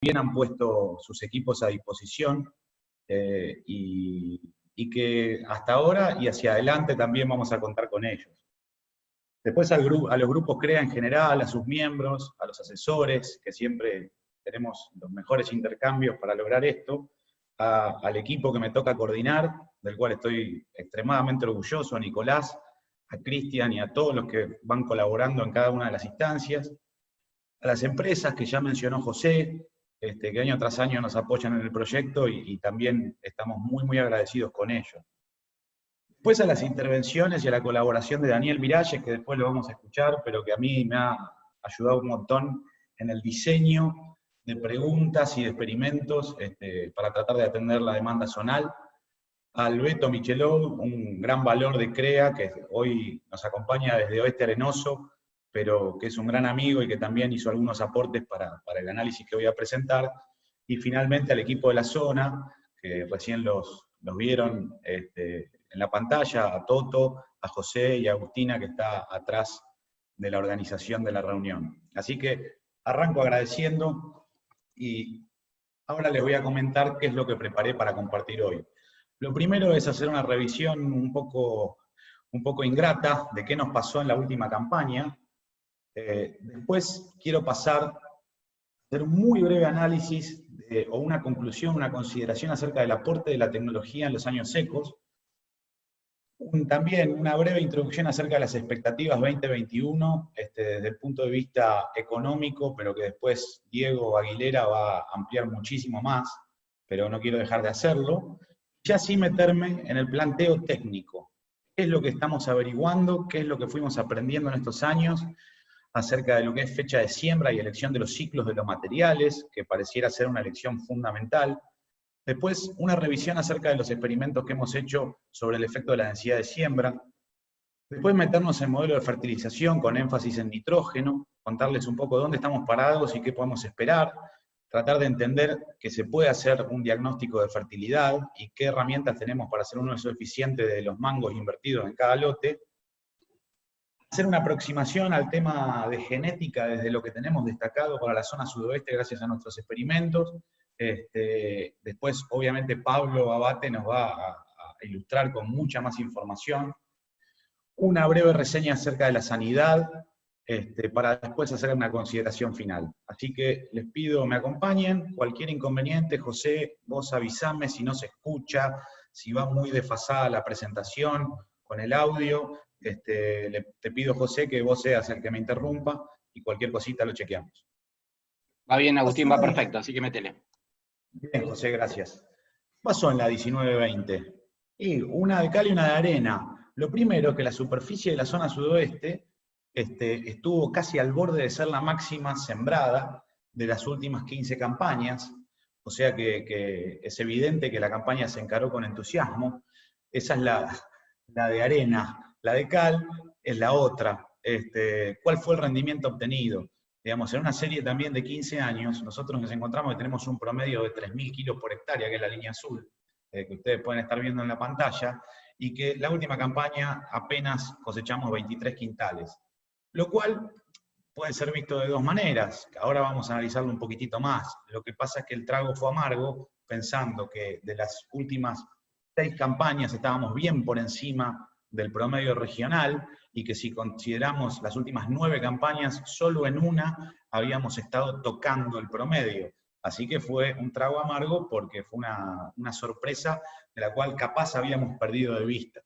bien han puesto sus equipos a disposición y que hasta ahora y hacia adelante también vamos a contar con ellos. Después a los grupos CREA en general, a sus miembros, a los asesores, que siempre tenemos los mejores intercambios para lograr esto, al equipo que me toca coordinar, del cual estoy extremadamente orgulloso, a Nicolás, a Cristian y a todos los que van colaborando en cada una de las instancias, a las empresas que ya mencionó José, que año tras año nos apoyan en el proyecto y también estamos muy, muy agradecidos con ellos. Después a las intervenciones y a la colaboración de Daniel Miralles, que después lo vamos a escuchar, pero que a mí me ha ayudado un montón en el diseño de preguntas y de experimentos para tratar de atender la demanda zonal. Al Beto Michelou, un gran valor de CREA, que hoy nos acompaña desde Oeste Arenoso, pero que es un gran amigo y que también hizo algunos aportes para el análisis que voy a presentar. Y finalmente al equipo de la zona, que recién los vieron en la pantalla, a Toto, a José y a Agustina, que está atrás de la organización de la reunión. Así que arranco agradeciendo y ahora les voy a comentar qué es lo que preparé para compartir hoy. Lo primero es hacer una revisión un poco ingrata de qué nos pasó en la última campaña. Después quiero pasar a hacer un muy breve análisis o una conclusión, una consideración acerca del aporte de la tecnología en los años secos. También una breve introducción acerca de las expectativas 2021 desde el punto de vista económico, pero que después Diego Aguilera va a ampliar muchísimo más, pero no quiero dejar de hacerlo. Ya sí meterme en el planteo técnico. ¿Qué es lo que estamos averiguando? ¿Qué es lo que fuimos aprendiendo en estos años acerca de lo que es fecha de siembra y elección de los ciclos de los materiales, que pareciera ser una elección fundamental? Después, una revisión acerca de los experimentos que hemos hecho sobre el efecto de la densidad de siembra. Después meternos en modelo de fertilización con énfasis en nitrógeno, contarles un poco dónde estamos parados y qué podemos esperar, tratar de entender que se puede hacer un diagnóstico de fertilidad y qué herramientas tenemos para hacer un uso eficiente de los mangos invertidos en cada lote, hacer una aproximación al tema de genética desde lo que tenemos destacado para la zona sudoeste gracias a nuestros experimentos. Después, obviamente, Pablo Abate nos va a ilustrar con mucha más información. Una breve reseña acerca de la sanidad, para después hacer una consideración final. Así que les pido me acompañen. Cualquier inconveniente, José, vos avisame si no se escucha, si va muy desfasada la presentación con el audio. Te pido, José, que vos seas el que me interrumpa y cualquier cosita lo chequeamos. Va bien, Agustín, va perfecto, así que métele. Bien, José, gracias. ¿Qué pasó en la 19-20? Y una de cal y una de arena. Lo primero, que la superficie de la zona sudoeste estuvo casi al borde de ser la máxima sembrada de las últimas 15 campañas, o sea que es evidente que la campaña se encaró con entusiasmo. Esa es la de arena. La de cal es la otra. ¿Cuál fue el rendimiento obtenido? Digamos, en una serie también de 15 años, nosotros nos encontramos que tenemos un promedio de 3.000 kilos por hectárea, que es la línea azul, que ustedes pueden estar viendo en la pantalla, y que la última campaña apenas cosechamos 23 quintales. Lo cual puede ser visto de dos maneras. Ahora vamos a analizarlo un poquitito más. Lo que pasa es que el trago fue amargo, pensando que de las últimas 6 campañas estábamos bien por encima del promedio regional, y que si consideramos las últimas 9 campañas, solo en una habíamos estado tocando el promedio. Así que fue un trago amargo porque fue una sorpresa de la cual capaz habíamos perdido de vista.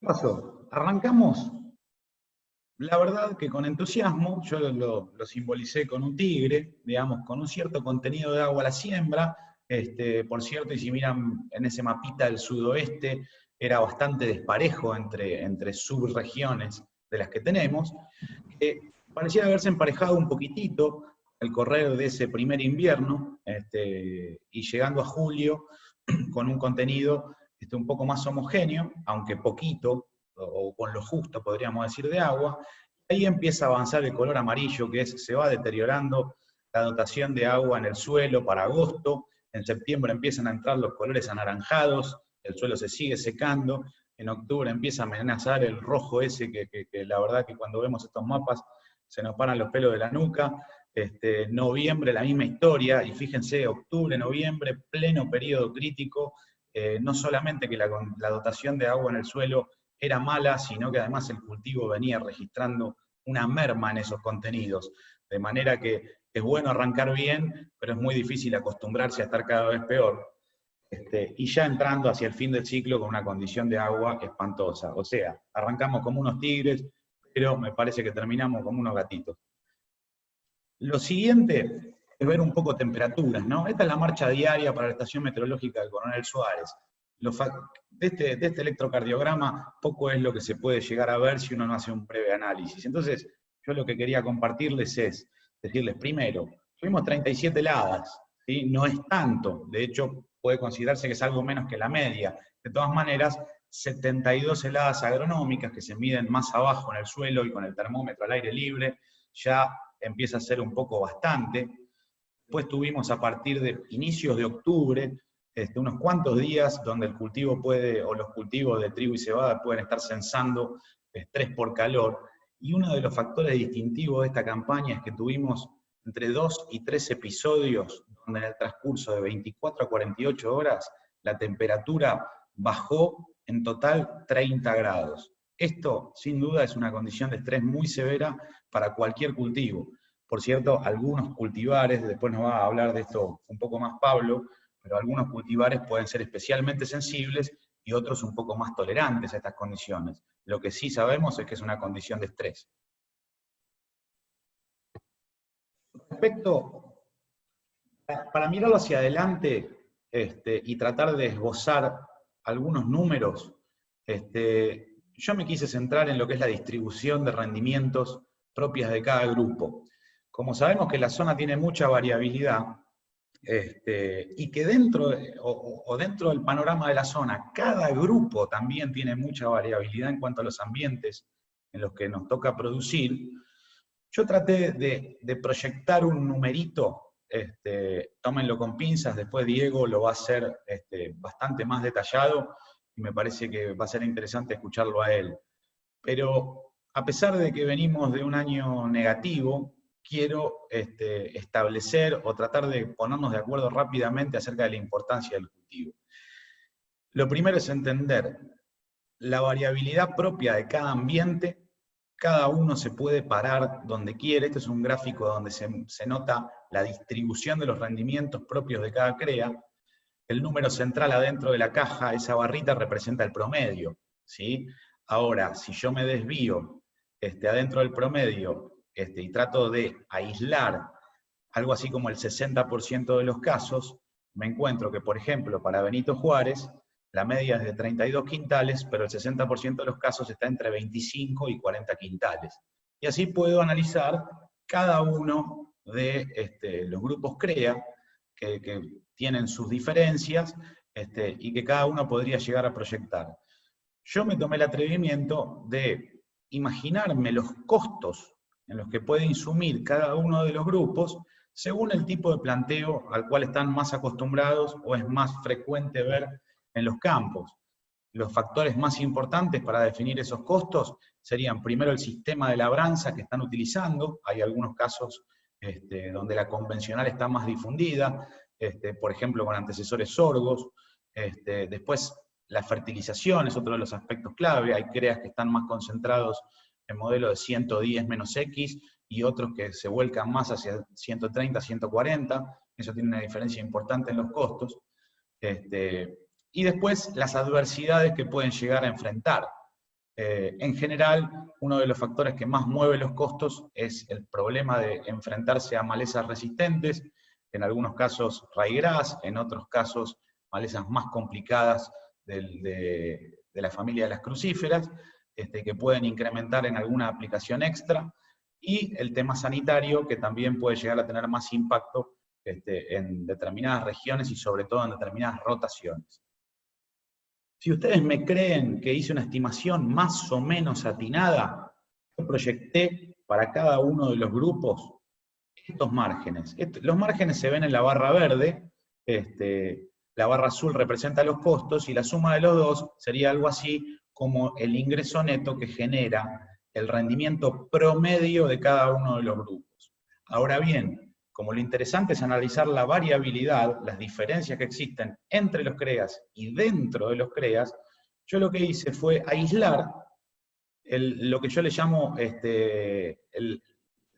¿Qué pasó? Arrancamos, la verdad que con entusiasmo. Yo lo simbolicé con un tigre, digamos, con un cierto contenido de agua a la siembra. Por cierto, y si miran en ese mapita del sudoeste, era bastante desparejo entre subregiones de las que tenemos. Parecía haberse emparejado un poquitito al correr de ese primer invierno, y llegando a julio con un contenido un poco más homogéneo, aunque poquito, o con lo justo podríamos decir, de agua. Ahí empieza a avanzar el color amarillo, que se va deteriorando la dotación de agua en el suelo para agosto. En septiembre empiezan a entrar los colores anaranjados, el suelo se sigue secando. En octubre empieza a amenazar el rojo ese, que la verdad que cuando vemos estos mapas se nos paran los pelos de la nuca. Noviembre la misma historia, y fíjense, octubre, noviembre, pleno periodo crítico, no solamente que la dotación de agua en el suelo era mala, sino que además el cultivo venía registrando una merma en esos contenidos, de manera que es bueno arrancar bien, pero es muy difícil acostumbrarse a estar cada vez peor, y ya entrando hacia el fin del ciclo con una condición de agua espantosa. O sea, arrancamos como unos tigres, pero me parece que terminamos como unos gatitos. Lo siguiente es ver un poco temperaturas, ¿no? Esta es la marcha diaria para la estación meteorológica del Coronel Suárez. De este electrocardiograma, poco es lo que se puede llegar a ver si uno no hace un breve análisis. Entonces, yo lo que quería compartirles es decirles, primero, tuvimos 37 heladas, ¿sí? No es tanto, de hecho, puede considerarse que es algo menos que la media. De todas maneras, 72 heladas agronómicas que se miden más abajo en el suelo y con el termómetro al aire libre, ya empieza a ser un poco bastante. Después tuvimos a partir de inicios de octubre, unos cuantos días donde el cultivo puede, o los cultivos de trigo y cebada pueden estar censando estrés por calor, y uno de los factores distintivos de esta campaña es que tuvimos entre 2 y 3 episodios donde en el transcurso de 24 a 48 horas la temperatura bajó en total 30 grados. Esto, sin duda, es una condición de estrés muy severa para cualquier cultivo. Por cierto, algunos cultivares, después nos va a hablar de esto un poco más Pablo, pero algunos cultivares pueden ser especialmente sensibles y otros un poco más tolerantes a estas condiciones. Lo que sí sabemos es que es una condición de estrés. Respecto, para mirarlo hacia adelante y tratar de esbozar algunos números, yo me quise centrar en lo que es la distribución de rendimientos propias de cada grupo. Como sabemos que la zona tiene mucha variabilidad, y que dentro del panorama de la zona, cada grupo también tiene mucha variabilidad en cuanto a los ambientes en los que nos toca producir, yo traté de proyectar un numerito, tómenlo con pinzas, después Diego lo va a hacer bastante más detallado, y me parece que va a ser interesante escucharlo a él. Pero a pesar de que venimos de un año negativo, quiero establecer o tratar de ponernos de acuerdo rápidamente acerca de la importancia del cultivo. Lo primero es entender la variabilidad propia de cada ambiente. Cada uno se puede parar donde quiere. Este es un gráfico donde se nota la distribución de los rendimientos propios de cada CREA. El número central adentro de la caja, esa barrita representa el promedio, ¿sí? Ahora, si yo me desvío adentro del promedio y trato de aislar algo así como el 60% de los casos, me encuentro que, por ejemplo, para Benito Juárez, la media es de 32 quintales, pero el 60% de los casos está entre 25 y 40 quintales. Y así puedo analizar cada uno de los grupos CREA, que tienen sus diferencias, y que cada uno podría llegar a proyectar. Yo me tomé el atrevimiento de imaginarme los costos en los que puede insumir cada uno de los grupos según el tipo de planteo al cual están más acostumbrados o es más frecuente ver en los campos. Los factores más importantes para definir esos costos serían primero el sistema de labranza que están utilizando. Hay algunos casos donde la convencional está más difundida, por ejemplo con antecesores sorgos. Después la fertilización es otro de los aspectos clave. Hay CREAs que están más concentrados en modelo de 110 menos X y otros que se vuelcan más hacia 130, 140. Eso tiene una diferencia importante en los costos. Y después las adversidades que pueden llegar a enfrentar. En general, uno de los factores que más mueve los costos es el problema de enfrentarse a malezas resistentes, en algunos casos ryegrass, en otros casos malezas más complicadas de la familia de las crucíferas, que pueden incrementar en alguna aplicación extra, y el tema sanitario, que también puede llegar a tener más impacto en determinadas regiones y sobre todo en determinadas rotaciones. Si ustedes me creen que hice una estimación más o menos atinada, yo proyecté para cada uno de los grupos estos márgenes. Los márgenes se ven en la barra verde, la barra azul representa los costos, y la suma de los dos sería algo así como el ingreso neto que genera el rendimiento promedio de cada uno de los grupos. Ahora bien, como lo interesante es analizar la variabilidad, las diferencias que existen entre los CREAs y dentro de los CREAs, yo lo que hice fue aislar lo que yo le llamo el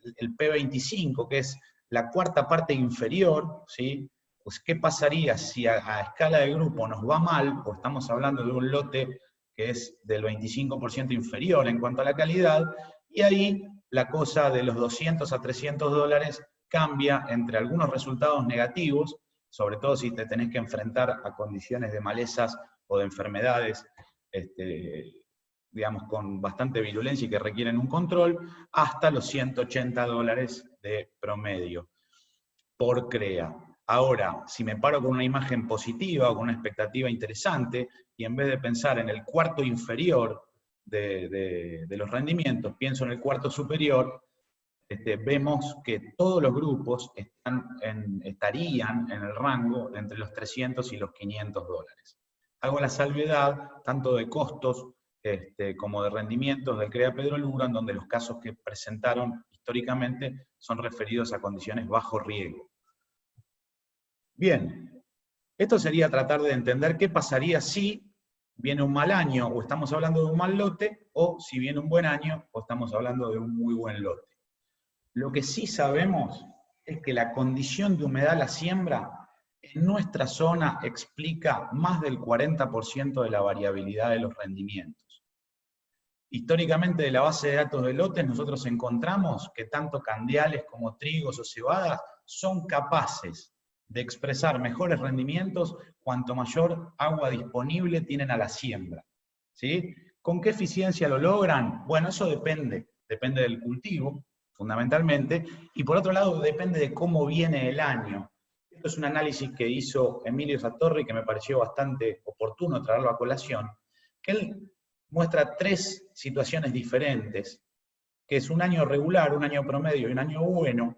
P25, que es la cuarta parte inferior, ¿sí? Pues, ¿qué pasaría si a escala de grupo nos va mal, o estamos hablando de un lote que es del 25% inferior en cuanto a la calidad, y ahí la cosa de los 200 a 300 dólares cambia entre algunos resultados negativos, sobre todo si te tenés que enfrentar a condiciones de malezas o de enfermedades, digamos, con bastante virulencia y que requieren un control, hasta los 180 dólares de promedio por CREA. Ahora, si me paro con una imagen positiva o con una expectativa interesante, y en vez de pensar en el cuarto inferior de los rendimientos, pienso en el cuarto superior, vemos que todos los grupos estarían en el rango entre los 300 y los 500 dólares. Hago la salvedad tanto de costos como de rendimientos del CREA Pedro Luro, en donde los casos que presentaron históricamente son referidos a condiciones bajo riego. Bien, esto sería tratar de entender qué pasaría si viene un mal año o estamos hablando de un mal lote, o si viene un buen año o estamos hablando de un muy buen lote. Lo que sí sabemos es que la condición de humedad a la siembra en nuestra zona explica más del 40% de la variabilidad de los rendimientos. Históricamente, de la base de datos de lotes, nosotros encontramos que tanto candiales como trigos o cebadas son capaces de expresar mejores rendimientos cuanto mayor agua disponible tienen a la siembra, ¿sí? ¿Con qué eficiencia lo logran? Bueno, eso depende del cultivo, fundamentalmente, y por otro lado depende de cómo viene el año. Esto es un análisis que hizo Emilio Satorri, que me pareció bastante oportuno traerlo a colación, que él muestra tres situaciones diferentes, que es un año regular, un año promedio y un año bueno.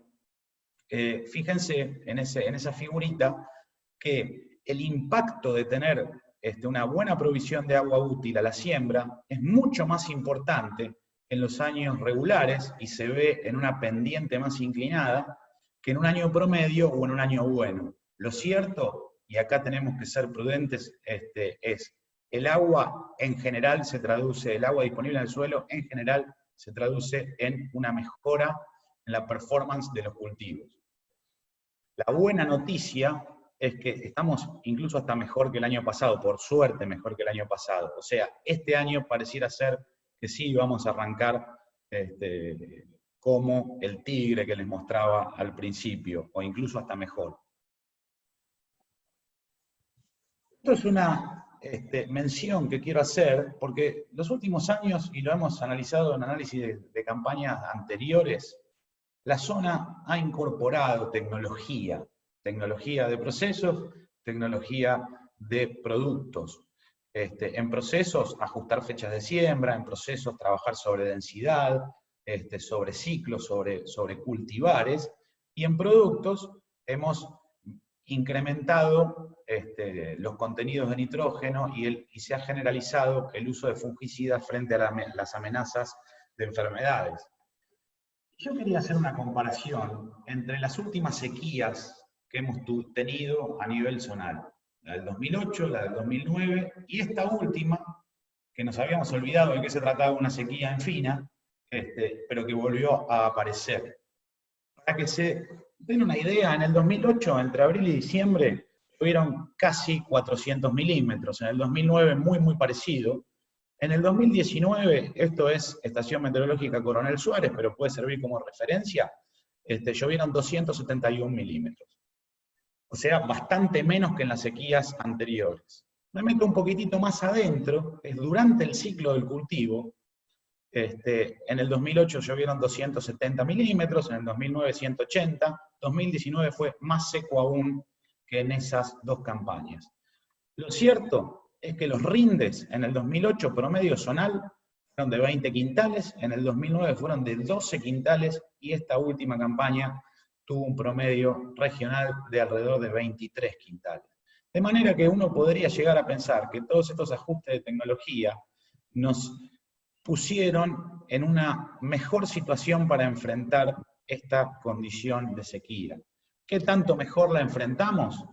Fíjense en esa figurita que el impacto de tener una buena provisión de agua útil a la siembra es mucho más importante en los años regulares y se ve en una pendiente más inclinada que en un año promedio o en un año bueno. Lo cierto, y acá tenemos que ser prudentes, es el agua en general se traduce, el agua disponible en el suelo en general se traduce en una mejora en la performance de los cultivos. La buena noticia es que estamos incluso hasta mejor que el año pasado, por suerte mejor que el año pasado. O sea, este año pareciera ser que sí vamos a arrancar como el tigre que les mostraba al principio, o incluso hasta mejor. Esto es una mención que quiero hacer, porque los últimos años, y lo hemos analizado en análisis de campañas anteriores, la zona ha incorporado tecnología de procesos, tecnología de productos. En procesos, ajustar fechas de siembra, en procesos, trabajar sobre densidad, sobre ciclos, sobre cultivares, y en productos hemos incrementado los contenidos de nitrógeno y se ha generalizado el uso de fungicidas frente a las amenazas de enfermedades. Yo quería hacer una comparación entre las últimas sequías que hemos tenido a nivel zonal. La del 2008, la del 2009, y esta última, que nos habíamos olvidado de que se trataba de una sequía en Fina, pero que volvió a aparecer. Para que se den una idea, en el 2008, entre abril y diciembre, tuvieron casi 400 milímetros. En el 2009, muy parecido. En el 2019, esto es Estación Meteorológica Coronel Suárez, pero puede servir como referencia, llovieron 271 milímetros. O sea, bastante menos que en las sequías anteriores. Me meto un poquitito más adentro, es durante el ciclo del cultivo. En el 2008 llovieron 270 milímetros, en el 2009 180, 2019 fue más seco aún que en esas dos campañas. Lo cierto es que los rindes en el 2008 promedio zonal fueron de 20 quintales, en el 2009 fueron de 12 quintales, y esta última campaña tuvo un promedio regional de alrededor de 23 quintales. De manera que uno podría llegar a pensar que todos estos ajustes de tecnología nos pusieron en una mejor situación para enfrentar esta condición de sequía. ¿Qué tanto mejor la enfrentamos?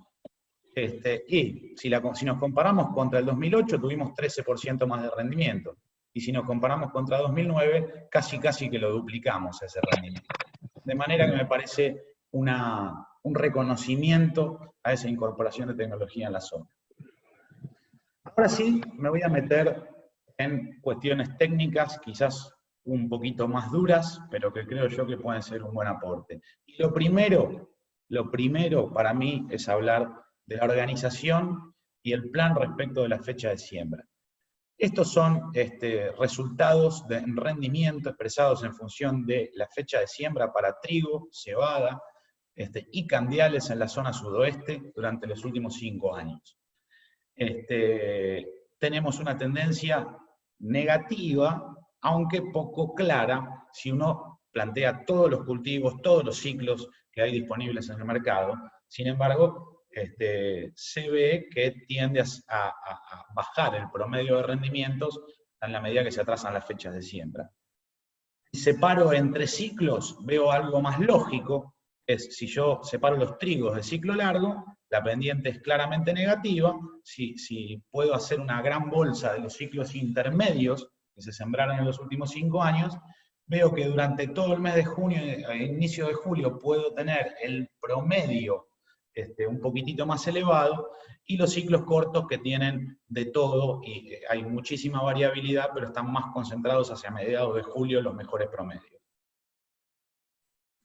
Y si nos comparamos contra el 2008, tuvimos 13% más de rendimiento. Y si nos comparamos contra 2009, casi que lo duplicamos ese rendimiento. De manera que me parece un reconocimiento a esa incorporación de tecnología en la zona. Ahora sí, me voy a meter en cuestiones técnicas, quizás un poquito más duras, pero que creo yo que pueden ser un buen aporte. Y lo primero para mí es hablar de la organización y el plan respecto de la fecha de siembra. Estos son resultados de rendimiento expresados en función de la fecha de siembra para trigo, cebada y candiales en la zona sudoeste durante los últimos 5 años. Tenemos una tendencia negativa, aunque poco clara, si uno plantea todos los cultivos, todos los ciclos que hay disponibles en el mercado. Sin embargo, se ve que tiende a bajar el promedio de rendimientos en la medida que se atrasan las fechas de siembra. Si separo entre ciclos, veo algo más lógico, si yo separo los trigos de ciclo largo, la pendiente es claramente negativa. Si puedo hacer una gran bolsa de los ciclos intermedios que se sembraron en los últimos 5 años, veo que durante todo el mes de junio e inicio de julio puedo tener el promedio un poquitito más elevado, y los ciclos cortos que tienen de todo, y hay muchísima variabilidad, pero están más concentrados hacia mediados de julio los mejores promedios.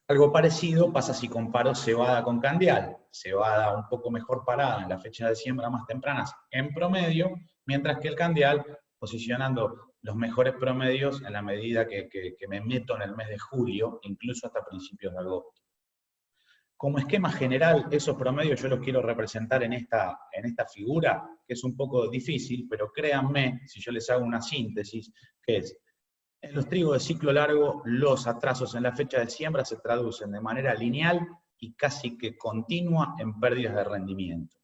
Algo parecido pasa si comparo cebada con candial. Cebada un poco mejor parada en la fecha de siembra más tempranas en promedio, mientras que el candial posicionando los mejores promedios en la medida que me meto en el mes de julio, incluso hasta principios de agosto. Como esquema general, esos promedios yo los quiero representar en esta figura, que es un poco difícil, pero créanme, si yo les hago una síntesis, que es, en los trigos de ciclo largo, los atrasos en la fecha de siembra se traducen de manera lineal y casi que continua en pérdidas de rendimiento.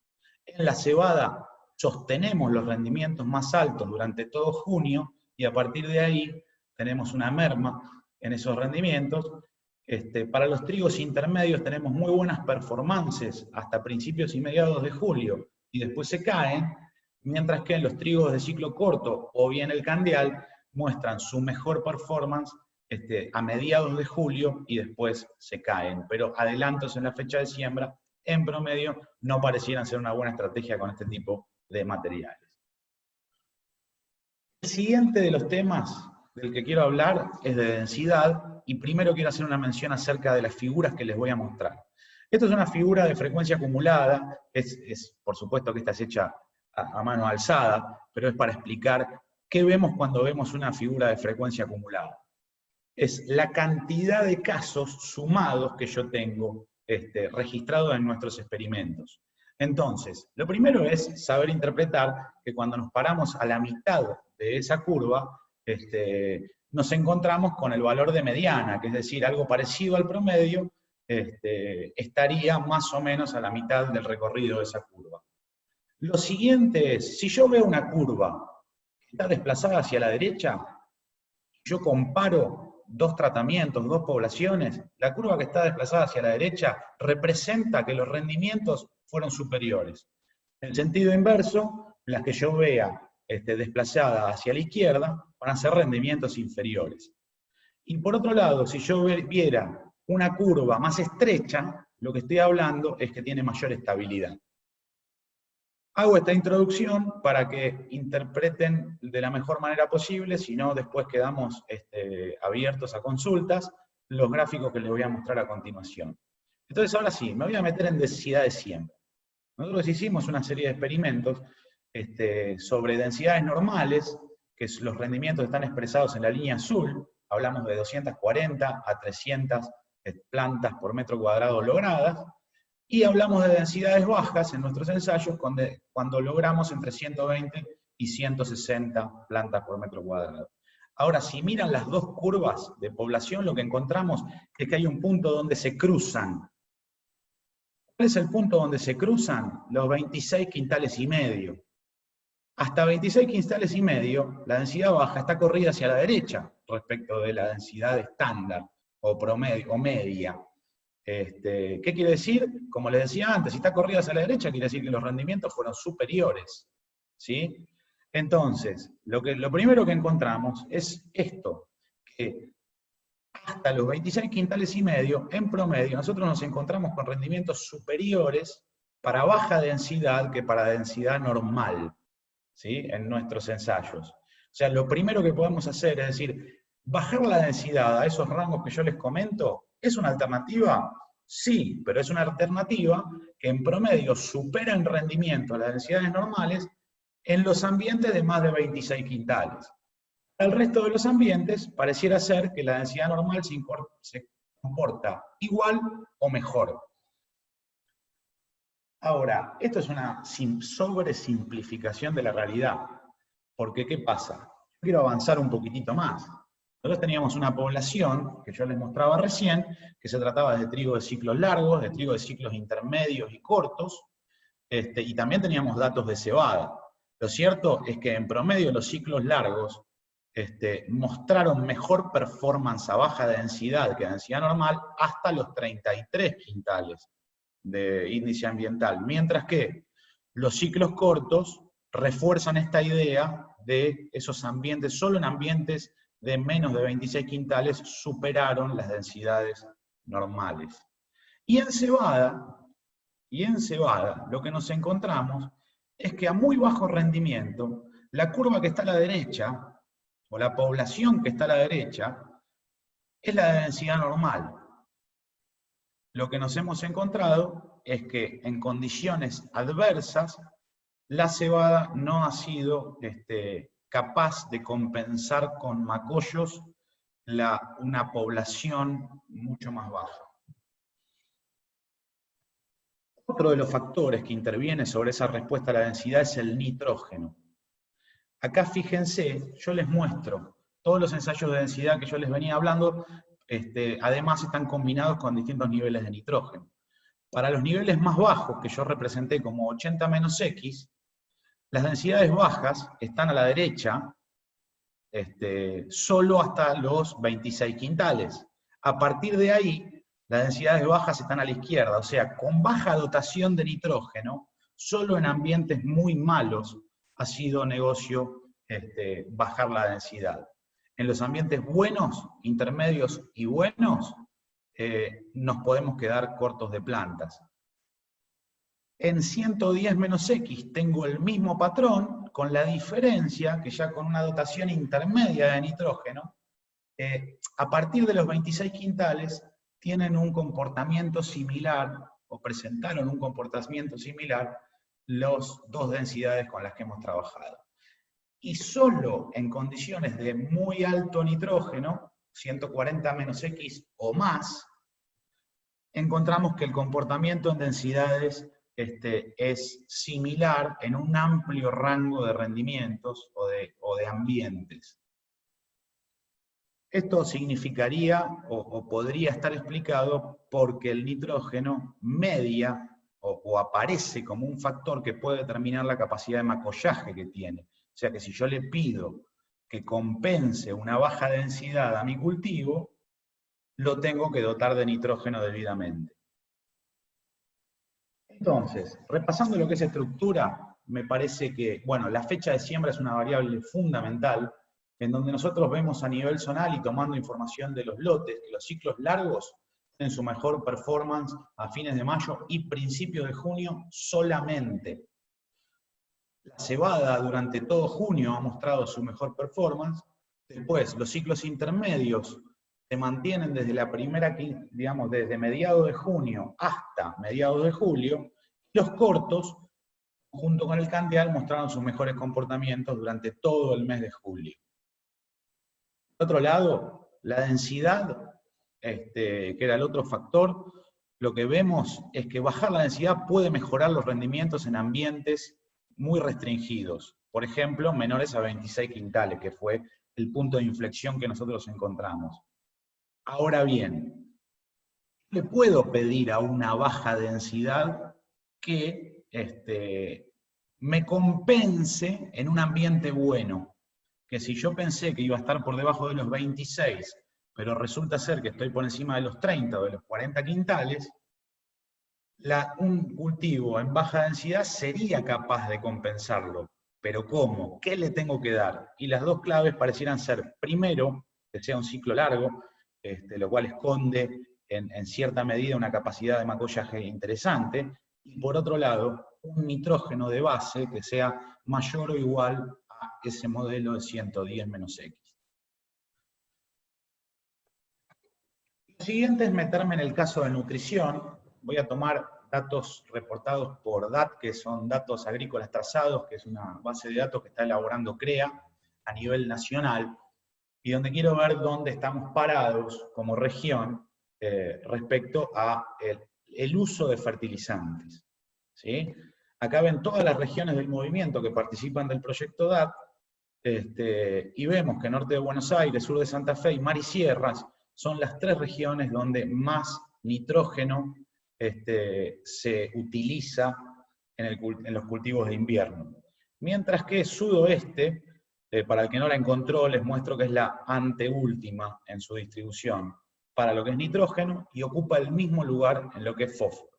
En la cebada, sostenemos los rendimientos más altos durante todo junio, y a partir de ahí tenemos una merma en esos rendimientos. Para los trigos intermedios tenemos muy buenas performances hasta principios y mediados de julio, y después se caen, mientras que en los trigos de ciclo corto, o bien el candial, muestran su mejor performance a mediados de julio, y después se caen. Pero adelantos en la fecha de siembra, en promedio, no parecieran ser una buena estrategia con este tipo de materiales. El siguiente de los temas del que quiero hablar es de densidad, y primero quiero hacer una mención acerca de las figuras que les voy a mostrar. Esto es una figura de frecuencia acumulada, por supuesto que esta es hecha a mano alzada, pero es para explicar qué vemos cuando vemos una figura de frecuencia acumulada. Es la cantidad de casos sumados que yo tengo registrados en nuestros experimentos. Entonces, lo primero es saber interpretar que cuando nos paramos a la mitad de esa curva, nos encontramos con el valor de mediana, que es decir, algo parecido al promedio, estaría más o menos a la mitad del recorrido de esa curva. Lo siguiente es, si yo veo una curva que está desplazada hacia la derecha, yo comparo dos tratamientos, dos poblaciones, la curva que está desplazada hacia la derecha representa que los rendimientos fueron superiores. En sentido inverso, las que yo vea desplazada hacia la izquierda, van a ser rendimientos inferiores. Y por otro lado, si yo viera una curva más estrecha, lo que estoy hablando es que tiene mayor estabilidad. Hago esta introducción para que interpreten de la mejor manera posible, si no después quedamos abiertos a consultas, los gráficos que les voy a mostrar a continuación. Entonces ahora sí, me voy a meter en densidad de siembra. Nosotros hicimos una serie de experimentos sobre densidades normales, que los rendimientos están expresados en la línea azul, hablamos de 240 a 300 plantas por metro cuadrado logradas, y hablamos de densidades bajas en nuestros ensayos cuando logramos entre 120 y 160 plantas por metro cuadrado. Ahora, si miran las dos curvas de población, lo que encontramos es que hay un punto donde se cruzan. ¿Cuál es el punto donde se cruzan? Los 26 quintales y medio. Hasta 26 quintales y medio, la densidad baja está corrida hacia la derecha respecto de la densidad estándar. o promedio, o media. ¿Qué quiere decir? Como les decía antes, si está corrida hacia la derecha, quiere decir que los rendimientos fueron superiores, ¿sí? Entonces, lo primero que encontramos es esto, que hasta los 26 quintales y medio, en promedio, nosotros nos encontramos con rendimientos superiores para baja densidad que para densidad normal, ¿sí? En nuestros ensayos. O sea, lo primero que podemos hacer es decir, bajar la densidad a esos rangos que yo les comento, ¿es una alternativa? Sí, pero es una alternativa que en promedio supera en rendimiento a las densidades normales en los ambientes de más de 26 quintales. El resto de los ambientes pareciera ser que la densidad normal se comporta igual o mejor. Ahora, esto es una sobresimplificación de la realidad, porque ¿qué pasa? Quiero avanzar un poquitito más. Nosotros teníamos una población, que yo les mostraba recién, que se trataba de trigo de ciclos largos, de trigo de ciclos intermedios y cortos, y también teníamos datos de cebada. Lo cierto es que en promedio los ciclos largos mostraron mejor performance a baja densidad que a densidad normal hasta los 33 quintales de índice ambiental, mientras que los ciclos cortos refuerzan esta idea de esos ambientes, solo en ambientes de menos de 26 quintales superaron las densidades normales. Y en cebada lo que nos encontramos es que a muy bajo rendimiento, la curva que está a la derecha, o la población que está a la derecha, es la de densidad normal. Lo que nos hemos encontrado es que en condiciones adversas, la cebada no ha sido capaz de compensar con macollos una población mucho más baja. Otro de los factores que interviene sobre esa respuesta a la densidad es el nitrógeno. Acá fíjense, yo les muestro todos los ensayos de densidad que yo les venía hablando, además están combinados con distintos niveles de nitrógeno. Para los niveles más bajos, que yo representé como 80 menos X, las densidades bajas están a la derecha, solo hasta los 26 quintales. A partir de ahí, las densidades bajas están a la izquierda, o sea, con baja dotación de nitrógeno, solo en ambientes muy malos ha sido negocio bajar la densidad. En los ambientes buenos, intermedios y buenos, nos podemos quedar cortos de plantas. En 110 menos X tengo el mismo patrón, con la diferencia que ya con una dotación intermedia de nitrógeno, a partir de los 26 quintales tienen un comportamiento similar, o presentaron un comportamiento similar, las dos densidades con las que hemos trabajado. Y solo en condiciones de muy alto nitrógeno, 140 menos X o más, encontramos que el comportamiento en densidades es similar en un amplio rango de rendimientos o de ambientes. Esto significaría, o podría estar explicado, porque el nitrógeno media o aparece como un factor que puede determinar la capacidad de macollaje que tiene. O sea que si yo le pido que compense una baja densidad a mi cultivo, lo tengo que dotar de nitrógeno debidamente. Entonces, repasando lo que es estructura, me parece que, bueno, la fecha de siembra es una variable fundamental, en donde nosotros vemos a nivel zonal y tomando información de los lotes, que los ciclos largos tienen su mejor performance a fines de mayo y principios de junio solamente. La cebada durante todo junio ha mostrado su mejor performance. Después, los ciclos intermedios se mantienen desde la primera, digamos, desde mediados de junio hasta mediados de julio. Los cortos, junto con el candial, mostraron sus mejores comportamientos durante todo el mes de julio. Por otro lado, la densidad, que era el otro factor, lo que vemos es que bajar la densidad puede mejorar los rendimientos en ambientes muy restringidos. Por ejemplo, menores a 26 quintales, que fue el punto de inflexión que nosotros encontramos. Ahora bien, le puedo pedir a una baja densidad que me compense en un ambiente bueno. Que si yo pensé que iba a estar por debajo de los 26, pero resulta ser que estoy por encima de los 30 o de los 40 quintales, un cultivo en baja densidad sería capaz de compensarlo. ¿Pero cómo? ¿Qué le tengo que dar? Y las dos claves parecieran ser, primero, que sea un ciclo largo, lo cual esconde en cierta medida una capacidad de macollaje interesante, y por otro lado, un nitrógeno de base que sea mayor o igual a ese modelo de 110 menos X. Lo siguiente es meterme en el caso de nutrición. Voy a tomar datos reportados por DAT, que son datos agrícolas trazados, que es una base de datos que está elaborando CREA a nivel nacional, y donde quiero ver dónde estamos parados como región respecto a el uso de fertilizantes. ¿Sí? Acá ven todas las regiones del movimiento que participan del proyecto DAT, y vemos que norte de Buenos Aires, sur de Santa Fe y Mar y Sierras son las tres regiones donde más nitrógeno se utiliza en los cultivos de invierno. Mientras que sudoeste, para el que no la encontró, les muestro que es la anteúltima en su distribución para lo que es nitrógeno y ocupa el mismo lugar en lo que es fósforo.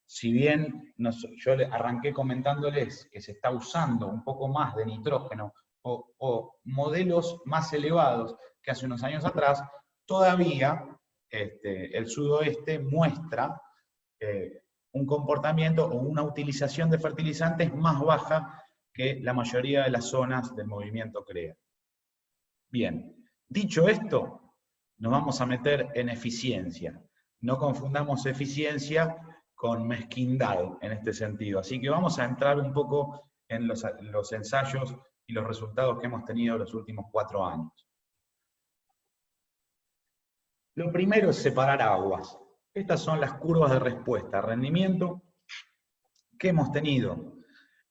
Si bien yo arranqué comentándoles que se está usando un poco más de nitrógeno o modelos más elevados que hace unos años atrás, todavía el sudoeste muestra un comportamiento o una utilización de fertilizantes más baja que la mayoría de las zonas del movimiento CREA. Bien, dicho esto, nos vamos a meter en eficiencia. No confundamos eficiencia con mezquindad en este sentido. Así que vamos a entrar un poco en los ensayos y los resultados que hemos tenido los últimos 4 años. Lo primero es separar aguas. Estas son las curvas de respuesta, rendimiento que hemos tenido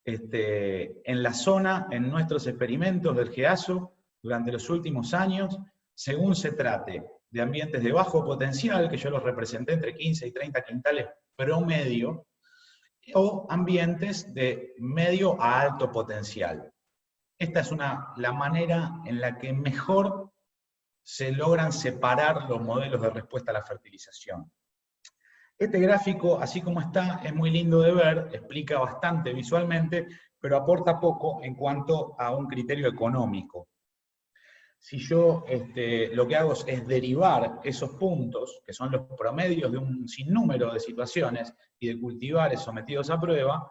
en la zona, en nuestros experimentos del GEASO durante los últimos años, según se trate de ambientes de bajo potencial, que yo los representé entre 15 y 30 quintales promedio, o ambientes de medio a alto potencial. Esta es la manera en la que mejor se logran separar los modelos de respuesta a la fertilización. Este gráfico, así como está, es muy lindo de ver, explica bastante visualmente, pero aporta poco en cuanto a un criterio económico. Si yo lo que hago es derivar esos puntos, que son los promedios de un sinnúmero de situaciones, y de cultivares sometidos a prueba,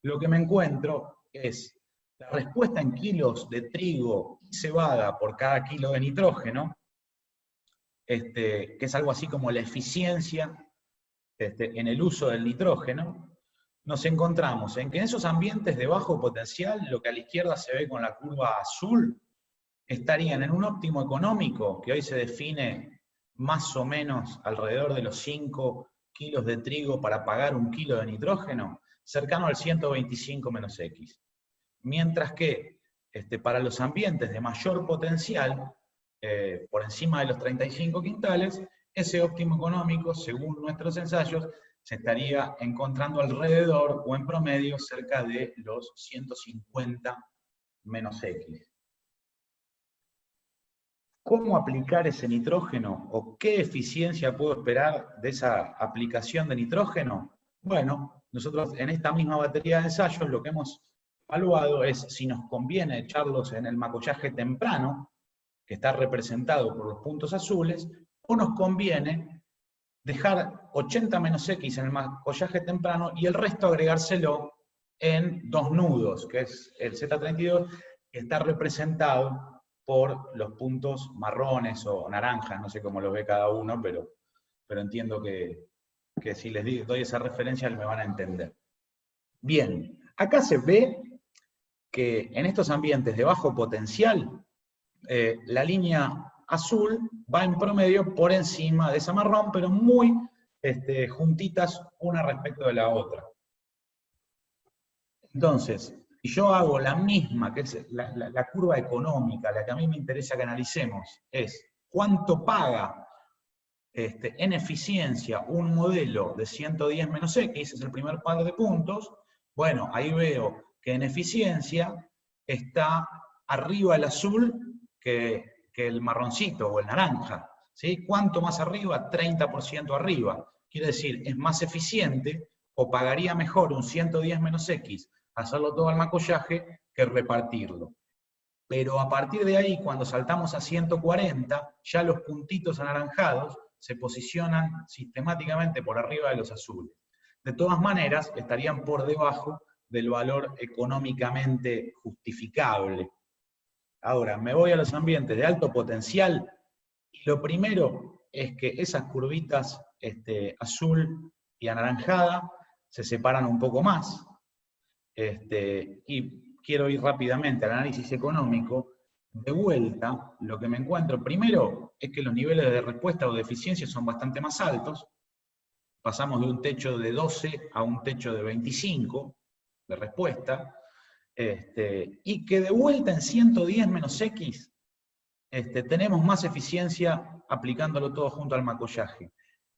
lo que me encuentro es la respuesta en kilos de trigo y cebada por cada kilo de nitrógeno, que es algo así como la eficiencia en el uso del nitrógeno. Nos encontramos en que en esos ambientes de bajo potencial, lo que a la izquierda se ve con la curva azul, estarían en un óptimo económico, que hoy se define más o menos alrededor de los 5 kilos de trigo para pagar 1 kilo de nitrógeno, cercano al 125 menos X. Mientras que para los ambientes de mayor potencial, por encima de los 35 quintales, ese óptimo económico, según nuestros ensayos, se estaría encontrando alrededor o en promedio cerca de los 150 menos X. ¿Cómo aplicar ese nitrógeno? ¿O qué eficiencia puedo esperar de esa aplicación de nitrógeno? Bueno, nosotros en esta misma batería de ensayos lo que hemos evaluado es si nos conviene echarlos en el macollaje temprano, que está representado por los puntos azules, o nos conviene dejar 80 menos X en el macollaje temprano y el resto agregárselo en 2 nudos, que es el Z32, que está representado por los puntos marrones o naranjas, no sé cómo los ve cada uno, pero entiendo que si les doy esa referencia me van a entender. Bien, acá se ve que en estos ambientes de bajo potencial, la línea azul va en promedio por encima de esa marrón, pero muy juntitas una respecto de la otra. Entonces, si yo hago la misma, que es la curva económica, la que a mí me interesa que analicemos, es cuánto paga en eficiencia un modelo de 110 menos X, es el primer par de puntos. Bueno, ahí veo que en eficiencia está arriba el azul que el marroncito o el naranja. ¿sí? ¿Cuánto más arriba? 30% arriba. Quiere decir, es más eficiente o pagaría mejor un 110 menos X hacerlo todo al macollaje que repartirlo. Pero a partir de ahí, cuando saltamos a 140, ya los puntitos anaranjados se posicionan sistemáticamente por arriba de los azules. De todas maneras, estarían por debajo del valor económicamente justificable. Ahora, me voy a los ambientes de alto potencial, y lo primero es que esas curvitas azul y anaranjada se separan un poco más. Y quiero ir rápidamente al análisis económico. De vuelta, lo que me encuentro primero es que los niveles de respuesta o de eficiencia son bastante más altos. Pasamos de un techo de 12 a un techo de 25 de respuesta. Y que de vuelta en 110 menos X tenemos más eficiencia aplicándolo todo junto al macollaje.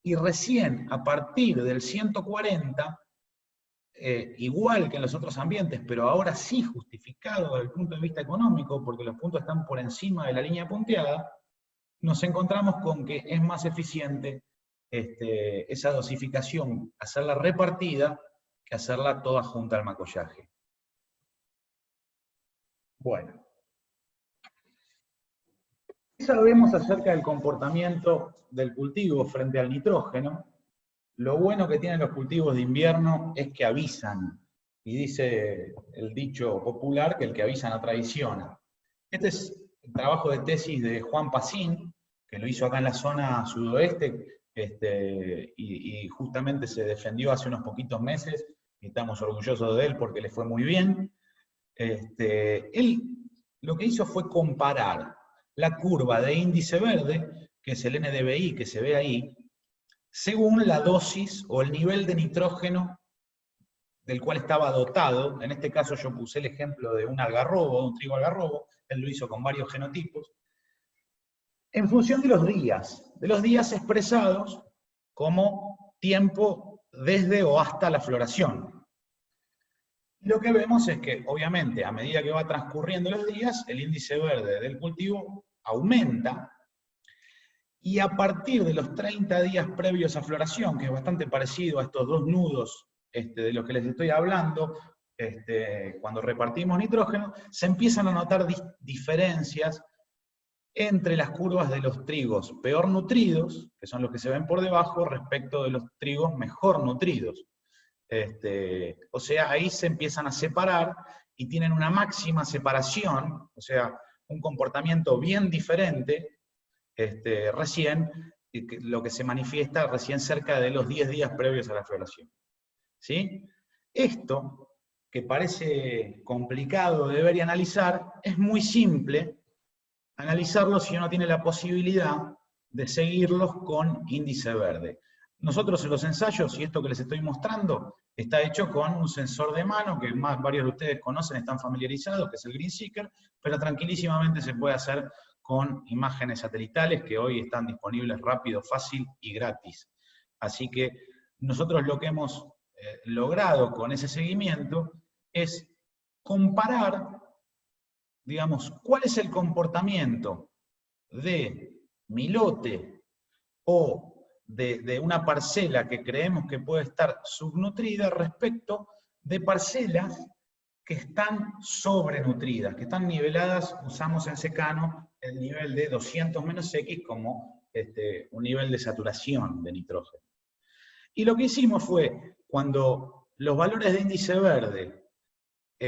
Y recién a partir del 140, igual que en los otros ambientes, pero ahora sí justificado desde el punto de vista económico, porque los puntos están por encima de la línea punteada, nos encontramos con que es más eficiente esa dosificación, hacerla repartida, que hacerla toda junta al macollaje. Bueno. ¿Qué sabemos acerca del comportamiento del cultivo frente al nitrógeno? Lo bueno que tienen los cultivos de invierno es que avisan, y dice el dicho popular que el que avisa no traiciona. Este es el trabajo de tesis de Juan Pacín, que lo hizo acá en la zona sudoeste, y justamente se defendió hace unos poquitos meses, y estamos orgullosos de él porque le fue muy bien. Él lo que hizo fue comparar la curva de índice verde, que es el NDVI que se ve ahí, según la dosis o el nivel de nitrógeno del cual estaba dotado. En este caso yo puse el ejemplo de un algarrobo, de un trigo algarrobo, él lo hizo con varios genotipos, en función de los días expresados como tiempo desde o hasta la floración. Lo que vemos es que, obviamente, a medida que va transcurriendo los días, el índice verde del cultivo aumenta, y a partir de los 30 días previos a floración, que es bastante parecido a estos dos nudos de los que les estoy hablando, cuando repartimos nitrógeno, se empiezan a notar diferencias entre las curvas de los trigos peor nutridos, que son los que se ven por debajo, respecto de los trigos mejor nutridos. O sea, ahí se empiezan a separar y tienen una máxima separación, o sea, un comportamiento bien diferente, recién, lo que se manifiesta recién cerca de los 10 días previos a la floración. ¿Sí? Esto, que parece complicado de ver y analizar, es muy simple analizarlo si uno tiene la posibilidad de seguirlos con índice verde. Nosotros en los ensayos, y esto que les estoy mostrando, está hecho con un sensor de mano que varios de ustedes conocen, están familiarizados, que es el GreenSeeker, pero tranquilísimamente se puede hacer con imágenes satelitales que hoy están disponibles rápido, fácil y gratis. Así que nosotros lo que hemos logrado con ese seguimiento es comparar, digamos, cuál es el comportamiento de mi lote o de una parcela que creemos que puede estar subnutrida respecto de parcelas que están sobrenutridas, que están niveladas. Usamos en secano el nivel de 200 menos X como un nivel de saturación de nitrógeno. Y lo que hicimos fue, cuando los valores de índice verde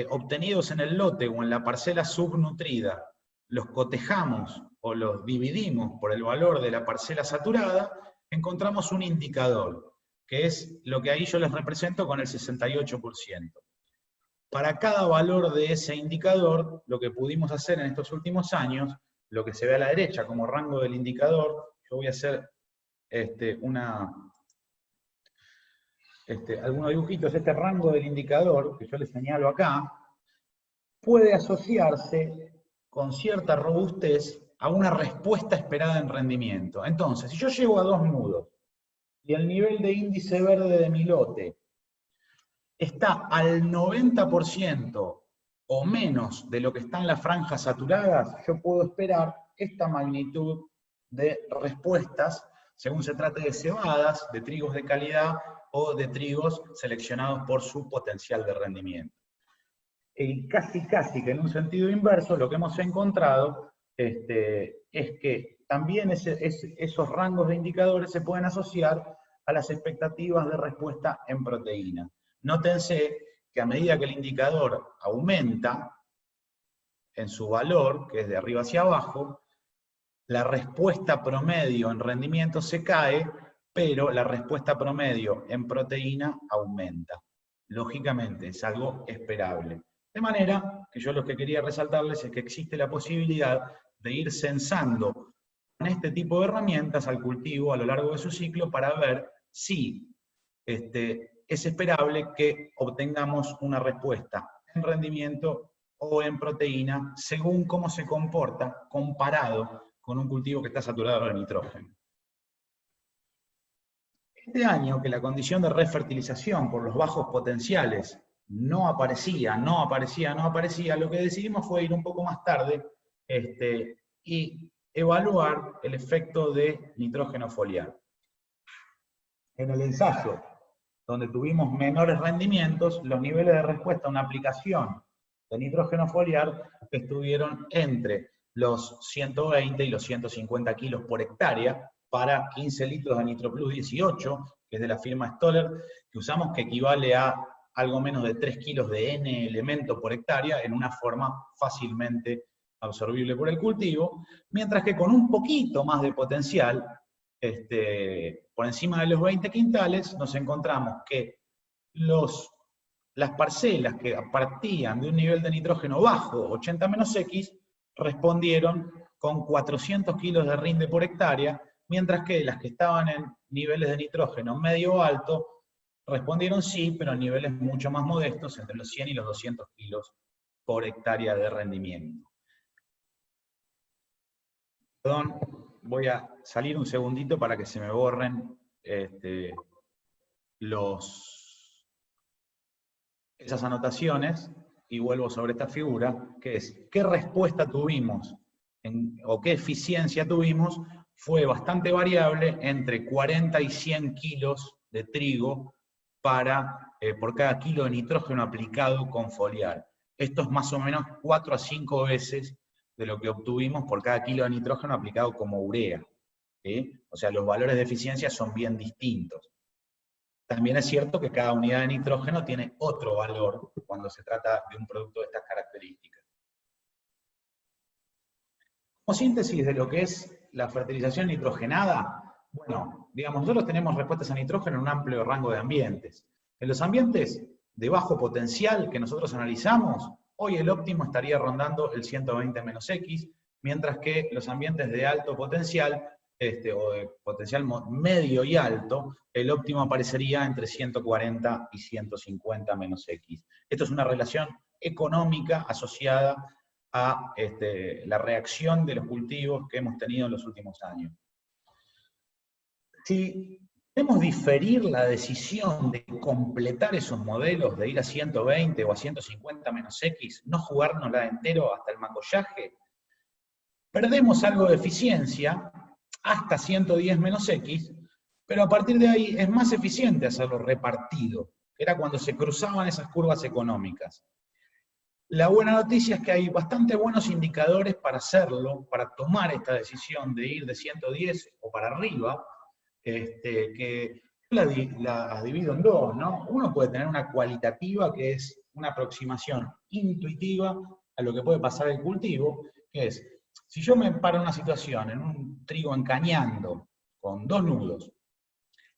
obtenidos en el lote o en la parcela subnutrida, los cotejamos o los dividimos por el valor de la parcela saturada, encontramos un indicador, que es lo que ahí yo les represento con el 68%. Para cada valor de ese indicador, lo que pudimos hacer en estos últimos años, lo que se ve a la derecha como rango del indicador, yo voy a hacer algunos dibujitos. Este rango del indicador, que yo les señalo acá, puede asociarse con cierta robustez a una respuesta esperada en rendimiento. Entonces, si yo llego a 2 nudos, y el nivel de índice verde de mi lote está al 90% o menos de lo que está en las franjas saturadas, yo puedo esperar esta magnitud de respuestas según se trate de cebadas, de trigos de calidad o de trigos seleccionados por su potencial de rendimiento. Y casi que en un sentido inverso, lo que hemos encontrado es que también esos rangos de indicadores se pueden asociar a las expectativas de respuesta en proteína. Nótense que a medida que el indicador aumenta en su valor, que es de arriba hacia abajo, la respuesta promedio en rendimiento se cae, pero la respuesta promedio en proteína aumenta. Lógicamente, es algo esperable. De manera que yo lo que quería resaltarles es que existe la posibilidad de ir censando con este tipo de herramientas al cultivo a lo largo de su ciclo para ver si es esperable que obtengamos una respuesta en rendimiento o en proteína según cómo se comporta comparado con un cultivo que está saturado de nitrógeno. Este año, que la condición de refertilización por los bajos potenciales no aparecía, lo que decidimos fue ir un poco más tarde y evaluar el efecto de nitrógeno foliar. En el ensayo, donde tuvimos menores rendimientos, los niveles de respuesta a una aplicación de nitrógeno foliar estuvieron entre los 120 y los 150 kilos por hectárea para 15 litros de NitroPlus 18, que es de la firma Stoller, que usamos, que equivale a algo menos de 3 kilos de N elemento por hectárea en una forma fácilmente absorbible por el cultivo, mientras que con un poquito más de potencial, por encima de los 20 quintales, nos encontramos que las parcelas que partían de un nivel de nitrógeno bajo, 80-X, respondieron con 400 kilos de rinde por hectárea, mientras que las que estaban en niveles de nitrógeno medio o alto, respondieron sí, pero en niveles mucho más modestos, entre los 100 y los 200 kilos por hectárea de rendimiento. Perdón, voy a salir un segundito para que se me borren esas anotaciones, y vuelvo sobre esta figura, que es, ¿qué respuesta tuvimos o qué eficiencia tuvimos? Fue bastante variable, entre 40 y 100 kilos de trigo por cada kilo de nitrógeno aplicado con foliar. Esto es más o menos 4 a 5 veces de lo que obtuvimos por cada kilo de nitrógeno aplicado como urea. ¿Sí? O sea, los valores de eficiencia son bien distintos. También es cierto que cada unidad de nitrógeno tiene otro valor cuando se trata de un producto de estas características. Como síntesis de lo que es la fertilización nitrogenada, bueno, digamos, nosotros tenemos respuestas a nitrógeno en un amplio rango de ambientes. En los ambientes de bajo potencial que nosotros analizamos, hoy el óptimo estaría rondando el 120-X, mientras que los ambientes de alto potencial, o de potencial medio y alto, el óptimo aparecería entre 140 y 150-X. Esto es una relación económica asociada a la reacción de los cultivos que hemos tenido en los últimos años. Si queremos diferir la decisión de completar esos modelos, de ir a 120 o a 150-X, no jugárnosla entero hasta el macollaje, perdemos algo de eficiencia hasta 110-X, pero a partir de ahí es más eficiente hacerlo repartido, que era cuando se cruzaban esas curvas económicas. La buena noticia es que hay bastante buenos indicadores para hacerlo, para tomar esta decisión de ir de 110 o para arriba, que las divido en dos, ¿no? Uno puede tener una cualitativa, que es una aproximación intuitiva a lo que puede pasar el cultivo, que es, si yo me paro en una situación, en un trigo encañando, con 2 nudos,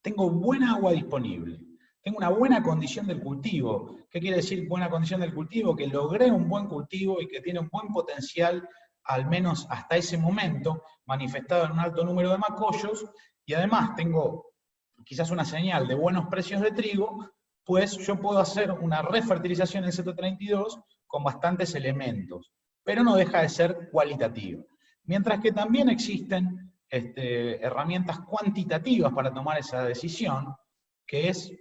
tengo buena agua disponible, tengo una buena condición del cultivo. ¿Qué quiere decir buena condición del cultivo? Que logré un buen cultivo y que tiene un buen potencial, al menos hasta ese momento, manifestado en un alto número de macollos, y además tengo quizás una señal de buenos precios de trigo, pues yo puedo hacer una refertilización en Z32 con bastantes elementos, pero no deja de ser cualitativa. Mientras que también existen herramientas cuantitativas para tomar esa decisión, que es,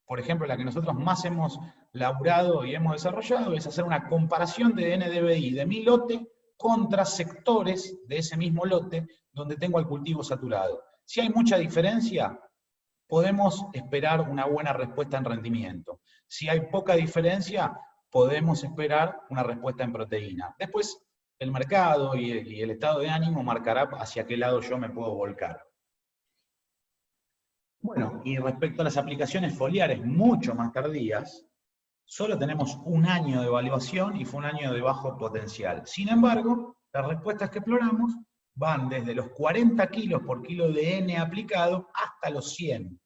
por ejemplo, la que nosotros más hemos laburado y hemos desarrollado, es hacer una comparación de NDVI de mi lote contra sectores de ese mismo lote donde tengo el cultivo saturado. Si hay mucha diferencia, podemos esperar una buena respuesta en rendimiento. Si hay poca diferencia, podemos esperar una respuesta en proteína. Después, el mercado y el estado de ánimo marcará hacia qué lado yo me puedo volcar. Bueno, y respecto a las aplicaciones foliares mucho más tardías, solo tenemos un año de evaluación y fue un año de bajo potencial. Sin embargo, las respuestas que exploramos van desde los 40 kilos por kilo de N aplicado hasta los 100.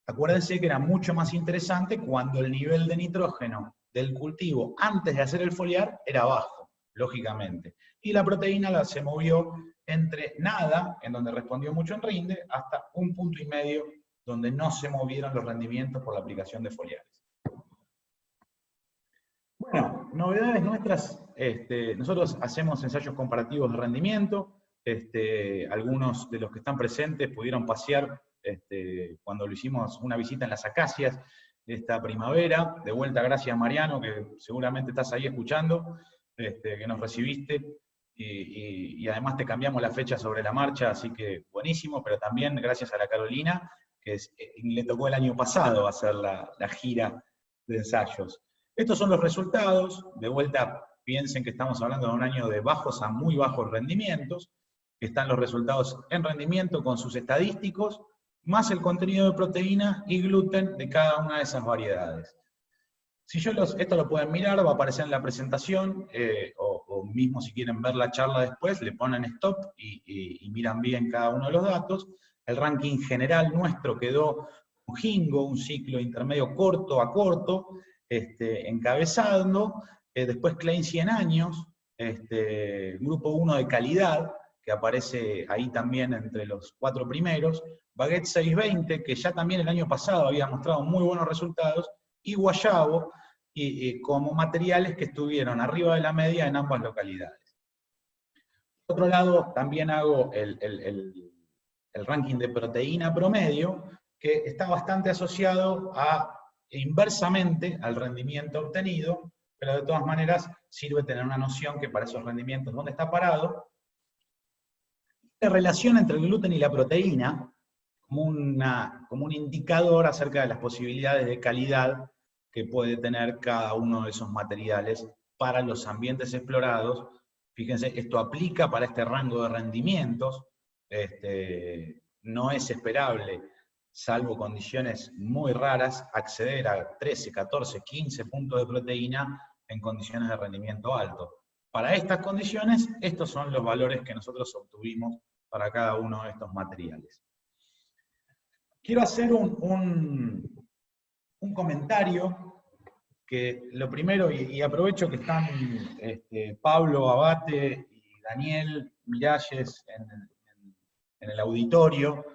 Acuérdense que era mucho más interesante cuando el nivel de nitrógeno del cultivo antes de hacer el foliar era bajo, lógicamente. Y la proteína se movió entre nada, en donde respondió mucho en rinde, hasta 1,5 puntos, donde no se movieron los rendimientos por la aplicación de foliares. Bueno, novedades nuestras, nosotros hacemos ensayos comparativos de rendimiento, algunos de los que están presentes pudieron pasear cuando lo hicimos una visita en las acacias esta primavera. De vuelta, gracias Mariano, que seguramente estás ahí escuchando, que nos recibiste, y además te cambiamos la fecha sobre la marcha, así que buenísimo, pero también gracias a la Carolina, que le tocó el año pasado hacer la gira de ensayos. Estos son los resultados. De vuelta, piensen que estamos hablando de un año de bajos a muy bajos rendimientos. Están los resultados en rendimiento con sus estadísticos, más el contenido de proteína y gluten de cada una de esas variedades. Si esto lo pueden mirar, va a aparecer en la presentación, o mismo si quieren ver la charla después, le ponen stop y miran bien cada uno de los datos. El ranking general nuestro quedó con Jingo, un ciclo intermedio corto a corto, encabezando, después Klein 100 años, grupo 1 de calidad, que aparece ahí también entre los 4 primeros, Baguette 620, que ya también el año pasado había mostrado muy buenos resultados, y Guayabo, como materiales que estuvieron arriba de la media en ambas localidades. Por otro lado, también hago el ranking de proteína promedio, que está bastante asociado inversamente al rendimiento obtenido, pero de todas maneras sirve tener una noción que para esos rendimientos, ¿dónde está parado? La relación entre el gluten y la proteína, como un indicador acerca de las posibilidades de calidad que puede tener cada uno de esos materiales para los ambientes explorados. Fíjense, esto aplica para este rango de rendimientos, no es esperable, salvo condiciones muy raras, acceder a 13, 14, 15 puntos de proteína en condiciones de rendimiento alto. Para estas condiciones, estos son los valores que nosotros obtuvimos para cada uno de estos materiales. Quiero hacer un comentario, que lo primero, y aprovecho que están Pablo Abate y Daniel Miralles en el auditorio,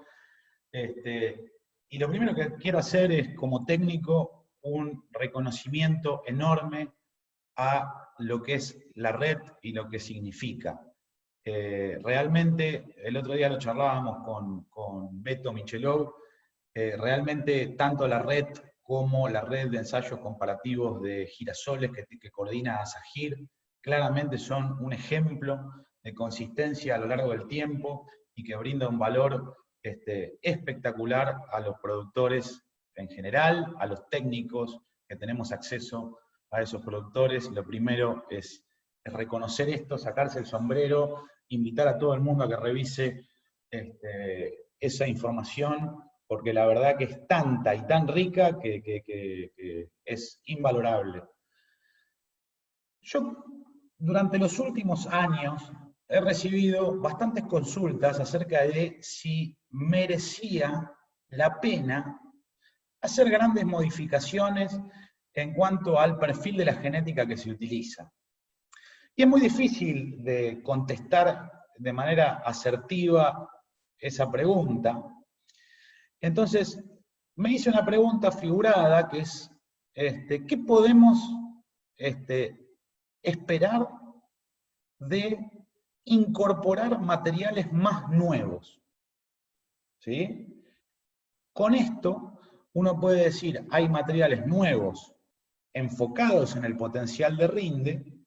y lo primero que quiero hacer es, como técnico, un reconocimiento enorme a lo que es la red y lo que significa. Realmente, el otro día lo charlábamos con Beto Michelov, realmente tanto la red como la red de ensayos comparativos de girasoles que coordina ASAGIR, claramente son un ejemplo de consistencia a lo largo del tiempo y que brinda un valor espectacular a los productores en general, a los técnicos que tenemos acceso a esos productores. Lo primero es reconocer esto, sacarse el sombrero, invitar a todo el mundo a que revise esa información, porque la verdad que es tanta y tan rica que es invalorable. Yo, durante los últimos años, he recibido bastantes consultas acerca de si merecía la pena hacer grandes modificaciones en cuanto al perfil de la genética que se utiliza. Y es muy difícil de contestar de manera asertiva esa pregunta. Entonces, me hice una pregunta figurada, que es, ¿qué podemos esperar de incorporar materiales más nuevos? ¿Sí? Con esto, uno puede decir, hay materiales nuevos enfocados en el potencial de rinde,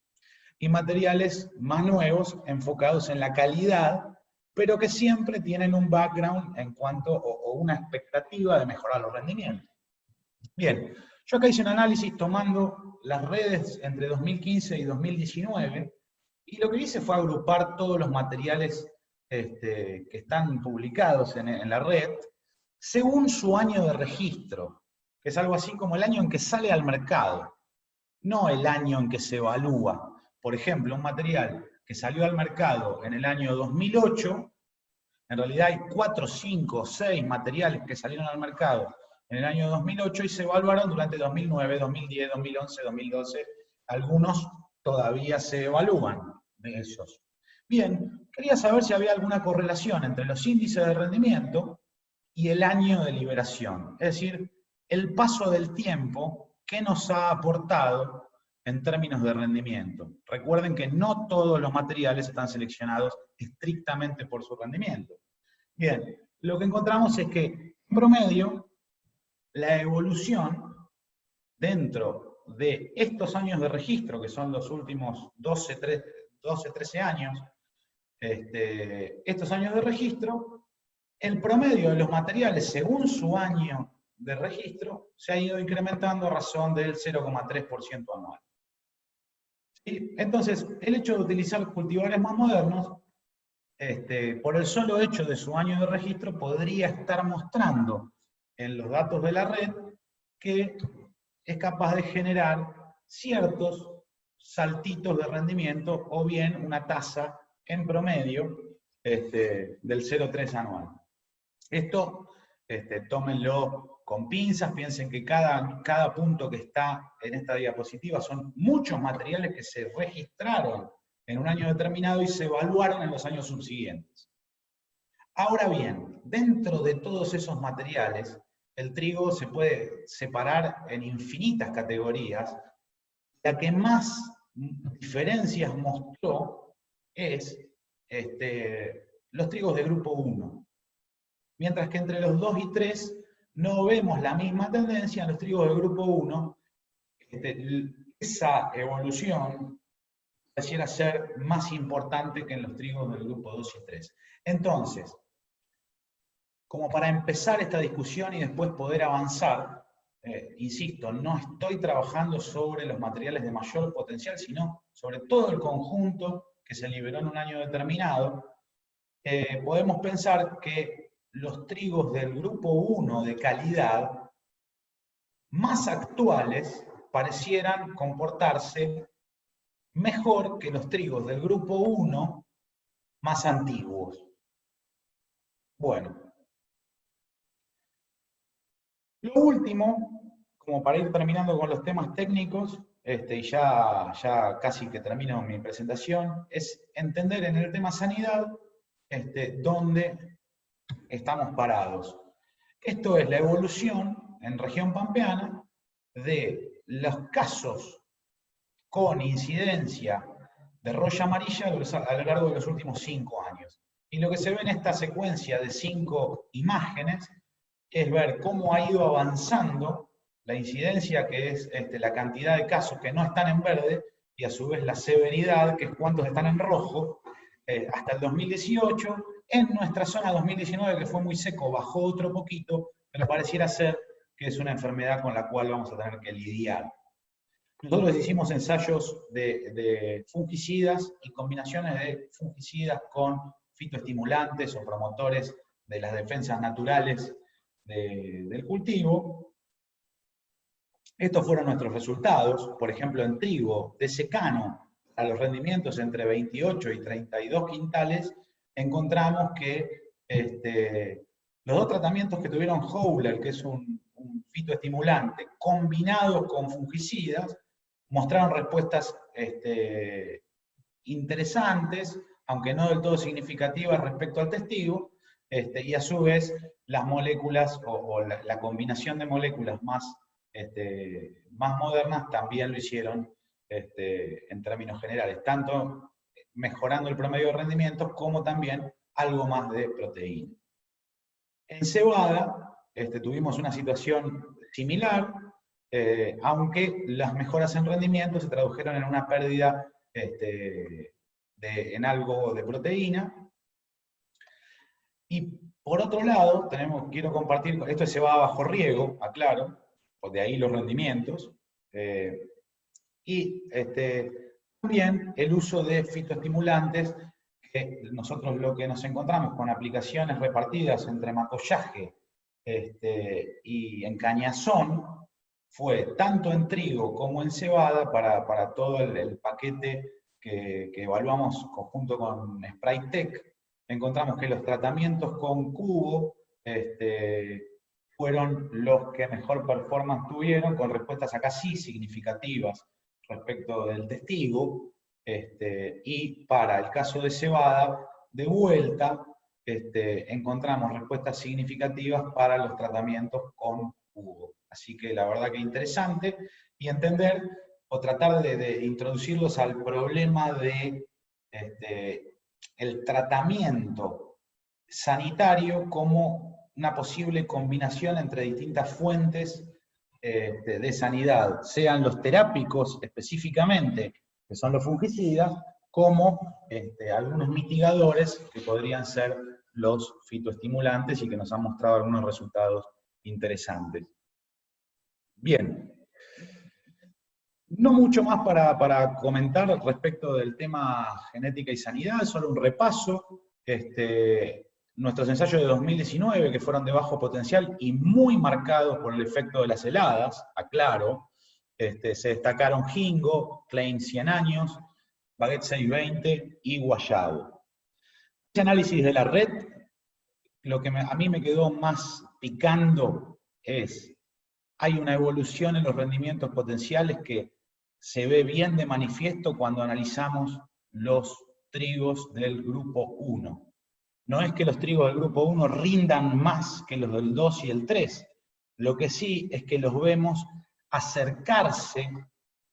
y materiales más nuevos enfocados en la calidad, pero que siempre tienen un background en cuanto, o una expectativa de mejorar los rendimientos. Bien, yo acá hice un análisis tomando las redes entre 2015 y 2019, y lo que hice fue agrupar todos los materiales que están publicados en la red, según su año de registro, que es algo así como el año en que sale al mercado, no el año en que se evalúa. Por ejemplo, un material que salió al mercado en el año 2008, en realidad hay 4, 5, 6 materiales que salieron al mercado en el año 2008 y se evaluaron durante 2009, 2010, 2011, 2012. Algunos todavía se evalúan de esos. Bien, quería saber si había alguna correlación entre los índices de rendimiento y el año de liberación. Es decir, el paso del tiempo que nos ha aportado en términos de rendimiento. Recuerden que no todos los materiales están seleccionados estrictamente por su rendimiento. Bien, lo que encontramos es que, en promedio, la evolución dentro de estos años de registro, que son los últimos 12, 13 años, estos años de registro, el promedio de los materiales según su año de registro se ha ido incrementando a razón del 0,3% anual. ¿Sí? Entonces, el hecho de utilizar cultivares más modernos, por el solo hecho de su año de registro, podría estar mostrando en los datos de la red que es capaz de generar ciertos saltitos de rendimiento o bien una tasa en promedio del 0,3 anual. Esto tómenlo con pinzas, piensen que cada punto que está en esta diapositiva son muchos materiales que se registraron en un año determinado y se evaluaron en los años subsiguientes. Ahora bien, dentro de todos esos materiales, el trigo se puede separar en infinitas categorías. La que más diferencias mostró es los trigos de grupo 1. Mientras que entre los 2 y 3 no vemos la misma tendencia, en los trigos de grupo 1, esa evolución pareciera ser más importante que en los trigos del grupo 2 y 3. Entonces, como para empezar esta discusión y después poder avanzar, insisto, no estoy trabajando sobre los materiales de mayor potencial, sino sobre todo el conjunto que se liberó en un año determinado. Podemos pensar que los trigos del grupo 1 de calidad más actuales parecieran comportarse mejor que los trigos del grupo 1 más antiguos. Bueno. Lo último, como para ir terminando con los temas técnicos, y ya casi que termino mi presentación, es entender en el tema sanidad dónde estamos parados. Esto es la evolución en región pampeana de los casos con incidencia de roya amarilla a lo largo de los últimos 5 años. Y lo que se ve en esta secuencia de 5 imágenes es ver cómo ha ido avanzando la incidencia, que es la cantidad de casos que no están en verde, y a su vez la severidad, que es cuántos están en rojo, hasta el 2018. En nuestra zona 2019, que fue muy seco, bajó otro poquito, pero pareciera ser que es una enfermedad con la cual vamos a tener que lidiar. Nosotros hicimos ensayos de fungicidas y combinaciones de fungicidas con fitoestimulantes o promotores de las defensas naturales del cultivo. Estos fueron nuestros resultados. Por ejemplo, en trigo de secano, a los rendimientos entre 28 y 32 quintales, encontramos que los dos tratamientos que tuvieron Howler, que es un fitoestimulante, combinados con fungicidas, mostraron respuestas interesantes, aunque no del todo significativas respecto al testigo, y a su vez las moléculas o la combinación de moléculas más modernas también lo hicieron en términos generales, tanto mejorando el promedio de rendimiento como también algo más de proteína. En cebada tuvimos una situación similar, aunque las mejoras en rendimiento se tradujeron en una pérdida en algo de proteína. Y por otro lado, quiero compartir, esto se va bajo riego, aclaro, de ahí los rendimientos, y también el uso de fitoestimulantes, que nosotros lo que nos encontramos con aplicaciones repartidas entre macollaje y en cañazón, fue tanto en trigo como en cebada para todo el paquete que evaluamos junto con Spraytec. Encontramos que los tratamientos con cubo fueron los que mejor performance tuvieron, con respuestas acá sí significativas respecto del testigo, y para el caso de cebada, de vuelta, encontramos respuestas significativas para los tratamientos con cubo. Así que la verdad que interesante, y entender o tratar de introducirlos al problema de el tratamiento sanitario como una posible combinación entre distintas fuentes de sanidad, sean los terápicos específicamente, que son los fungicidas, como algunos mitigadores que podrían ser los fitoestimulantes y que nos han mostrado algunos resultados interesantes. Bien. No mucho más para comentar respecto del tema genética y sanidad, solo un repaso. Nuestros ensayos de 2019, que fueron de bajo potencial y muy marcados por el efecto de las heladas, aclaro, se destacaron Jingo, Klein 100 años, Baguette 620 y Guayabo. Este análisis de la red, lo que a mí me quedó más picando es, hay una evolución en los rendimientos potenciales que se ve bien de manifiesto cuando analizamos los trigos del grupo 1. No es que los trigos del grupo 1 rindan más que los del 2 y el 3, lo que sí es que los vemos acercarse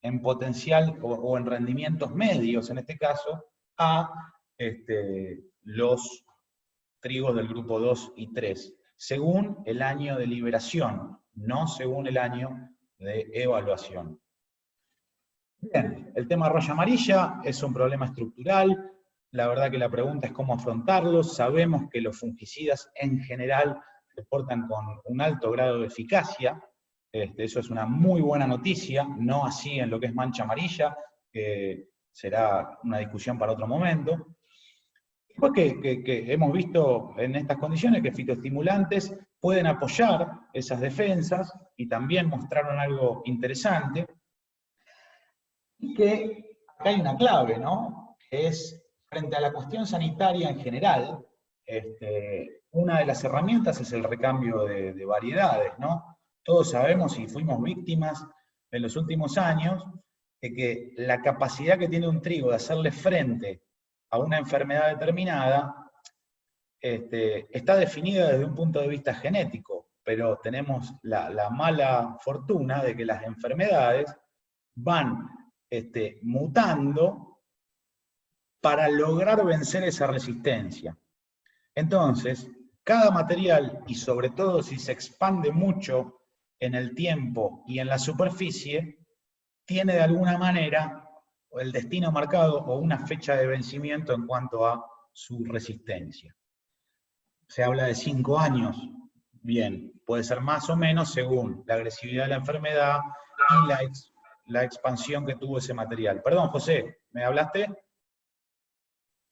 en potencial o en rendimientos medios, en este caso, a los trigos del grupo 2 y 3, según el año de liberación, no según el año de evaluación. Bien, el tema roya amarilla es un problema estructural. La verdad que la pregunta es cómo afrontarlo. Sabemos que los fungicidas en general se portan con un alto grado de eficacia. Eso es una muy buena noticia, no así en lo que es mancha amarilla, que será una discusión para otro momento. Después que hemos visto en estas condiciones que fitoestimulantes pueden apoyar esas defensas y también mostraron algo interesante. Y que acá hay una clave, ¿no? Que es, frente a la cuestión sanitaria en general, una de las herramientas es el recambio de variedades, ¿no? Todos sabemos y fuimos víctimas en los últimos años de que la capacidad que tiene un trigo de hacerle frente a una enfermedad determinada está definida desde un punto de vista genético, pero tenemos la mala fortuna de que las enfermedades van mutando para lograr vencer esa resistencia. Entonces, cada material, y sobre todo si se expande mucho en el tiempo y en la superficie, tiene de alguna manera el destino marcado o una fecha de vencimiento en cuanto a su resistencia. Se habla de 5 años. Bien, puede ser más o menos según la agresividad de la enfermedad y la expansión que tuvo ese material. Perdón, José, ¿me hablaste?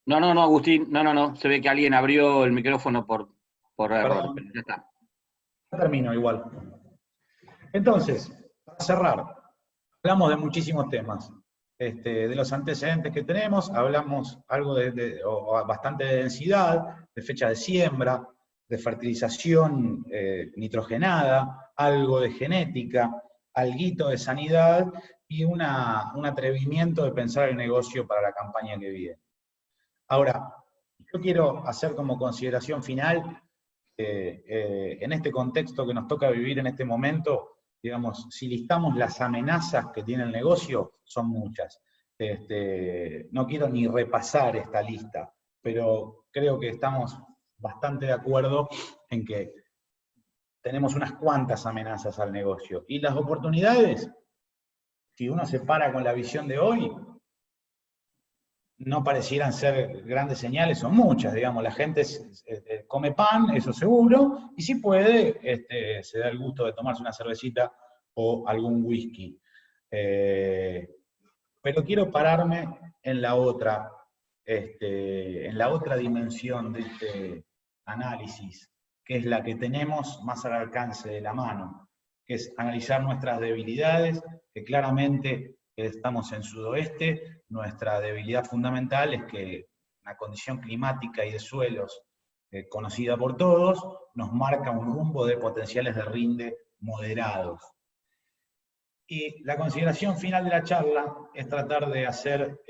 No, Agustín, no. Se ve que alguien abrió el micrófono por error, pero ya está. Ya termino igual. Entonces, para cerrar, hablamos de muchísimos temas. De los antecedentes que tenemos, hablamos algo bastante de densidad, de fecha de siembra, de fertilización nitrogenada, algo de genética, alguito de sanidad y un atrevimiento de pensar el negocio para la campaña que viene. Ahora, yo quiero hacer como consideración final, en este contexto que nos toca vivir en este momento, digamos, si listamos las amenazas que tiene el negocio, son muchas. No quiero ni repasar esta lista, pero creo que estamos bastante de acuerdo en que tenemos unas cuantas amenazas al negocio. Y las oportunidades, si uno se para con la visión de hoy, no parecieran ser grandes señales, son muchas, digamos, la gente come pan, eso seguro, y si puede, se da el gusto de tomarse una cervecita o algún whisky. Pero quiero pararme en la otra dimensión de este análisis, que es la que tenemos más al alcance de la mano, que es analizar nuestras debilidades, que claramente estamos en sudoeste, nuestra debilidad fundamental es que la condición climática y de suelos conocida por todos, nos marca un rumbo de potenciales de rinde moderados. Y la consideración final de la charla es tratar de hacer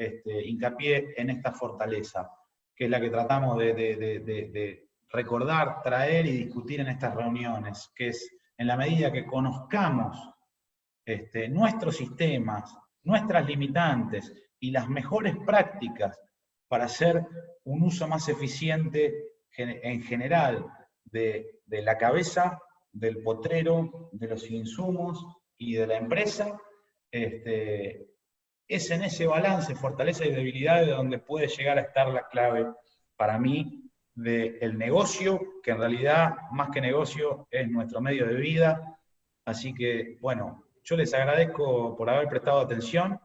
hincapié en esta fortaleza, que es la que tratamos de recordar, traer y discutir en estas reuniones, que es en la medida que conozcamos nuestros sistemas, nuestras limitantes y las mejores prácticas para hacer un uso más eficiente en general de la cabeza, del potrero, de los insumos y de la empresa, es en ese balance, fortaleza y debilidad, de donde puede llegar a estar la clave, para mí, del negocio, que en realidad, más que negocio, es nuestro medio de vida. Así que, bueno, yo les agradezco por haber prestado atención,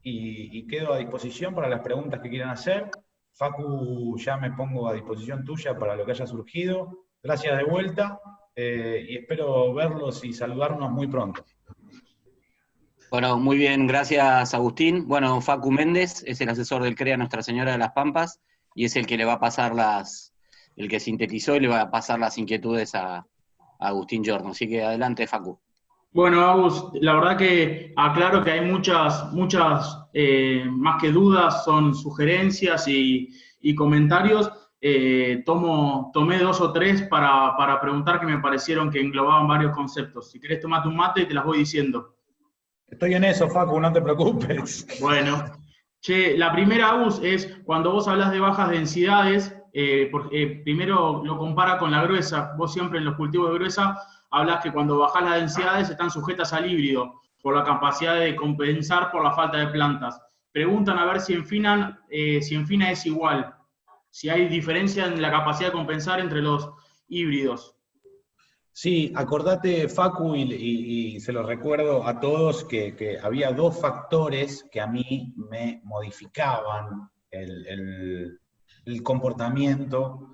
y quedo a disposición para las preguntas que quieran hacer. Facu, ya me pongo a disposición tuya para lo que haya surgido. Gracias de vuelta, y espero verlos y saludarnos muy pronto. Bueno, muy bien, gracias Agustín. Bueno, Facu Méndez es el asesor del CREA Nuestra Señora de las Pampas, y es el que le va a pasar el que sintetizó y le va a pasar las inquietudes a Agustín Giorno. Así que adelante, Facu. Bueno, Agus, la verdad que aclaro que hay muchas, más que dudas, son sugerencias y comentarios. Tomé 2 o 3 para preguntar, que me parecieron que englobaban varios conceptos. Si querés, tomate un mate y te las voy diciendo. Estoy en eso, Facu, no te preocupes. Bueno, la primera, Agus, es cuando vos hablas de bajas densidades, primero lo compara con la gruesa. Vos siempre en los cultivos de gruesa hablas que cuando bajás las densidades están sujetas al híbrido, por la capacidad de compensar por la falta de plantas. Preguntan a ver si en FINA es igual, si hay diferencia en la capacidad de compensar entre los híbridos. Sí, acordate, Facu, y se lo recuerdo a todos, que había 2 factores que a mí me modificaban el comportamiento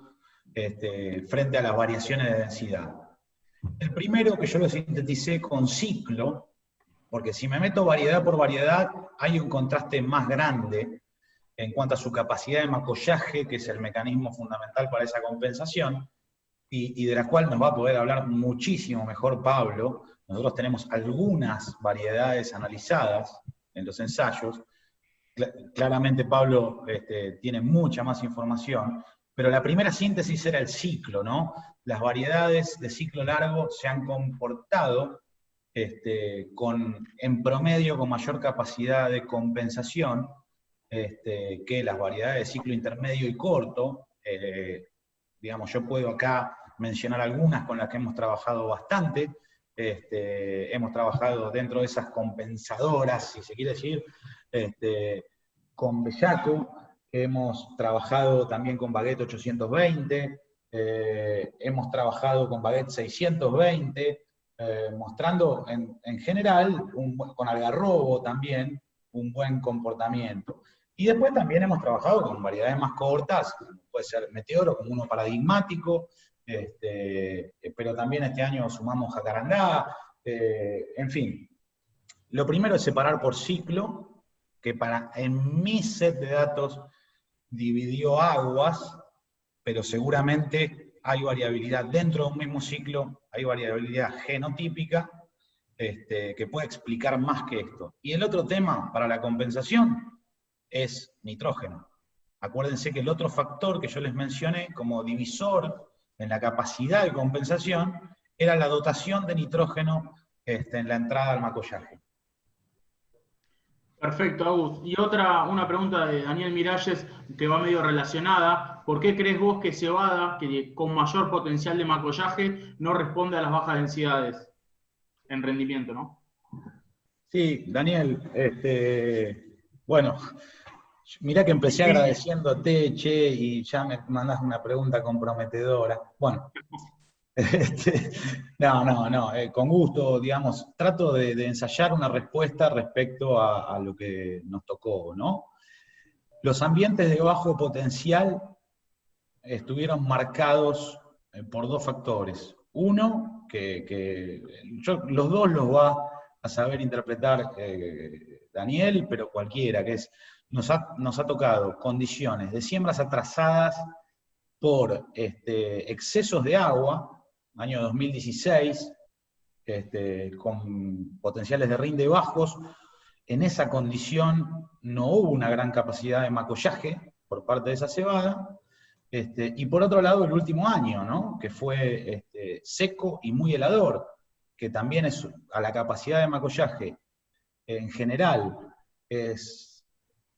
frente a las variaciones de densidad. El primero, que yo lo sinteticé con ciclo, porque si me meto variedad por variedad, hay un contraste más grande en cuanto a su capacidad de macollaje, que es el mecanismo fundamental para esa compensación, y de la cual nos va a poder hablar muchísimo mejor Pablo. Nosotros tenemos algunas variedades analizadas en los ensayos. Claramente Pablo tiene mucha más información, pero la primera síntesis era el ciclo, ¿no? Las variedades de ciclo largo se han comportado en promedio con mayor capacidad de compensación que las variedades de ciclo intermedio y corto. Digamos, yo puedo acá mencionar algunas con las que hemos trabajado bastante. Hemos trabajado dentro de esas compensadoras, si se quiere decir, con Bellaco. Hemos trabajado también con Baguette 820, hemos trabajado con Baguette 620, mostrando en general, con Algarrobo también, un buen comportamiento. Y después también hemos trabajado con variedades más cortas, puede ser Meteoro como uno paradigmático, pero también este año sumamos Jacarandá, en fin. Lo primero es separar por ciclo, que en mi set de datos dividió aguas, pero seguramente hay variabilidad dentro de un mismo ciclo, hay variabilidad genotípica, que puede explicar más que esto. Y el otro tema para la compensación es nitrógeno. Acuérdense que el otro factor que yo les mencioné como divisor en la capacidad de compensación era la dotación de nitrógeno en la entrada al macollaje. Perfecto, Agus. Y una pregunta de Daniel Miralles, que va medio relacionada. ¿Por qué crees vos que cebada, que con mayor potencial de macollaje, no responde a las bajas densidades en rendimiento, ¿no? Sí, Daniel, Bueno, mirá que empecé agradeciéndote, che, y ya me mandás una pregunta comprometedora. Bueno, no, con gusto, digamos, trato de ensayar una respuesta respecto a lo que nos tocó, ¿no? Los ambientes de bajo potencial estuvieron marcados por dos factores. Uno, que los dos los va a saber interpretar Daniel, pero cualquiera, que es, nos ha tocado condiciones de siembras atrasadas por excesos de agua, año 2016, con potenciales de rinde bajos. En esa condición no hubo una gran capacidad de macollaje por parte de esa cebada, y por otro lado el último año, ¿no? Que fue seco y muy helador, que también es a la capacidad de macollaje en general, es,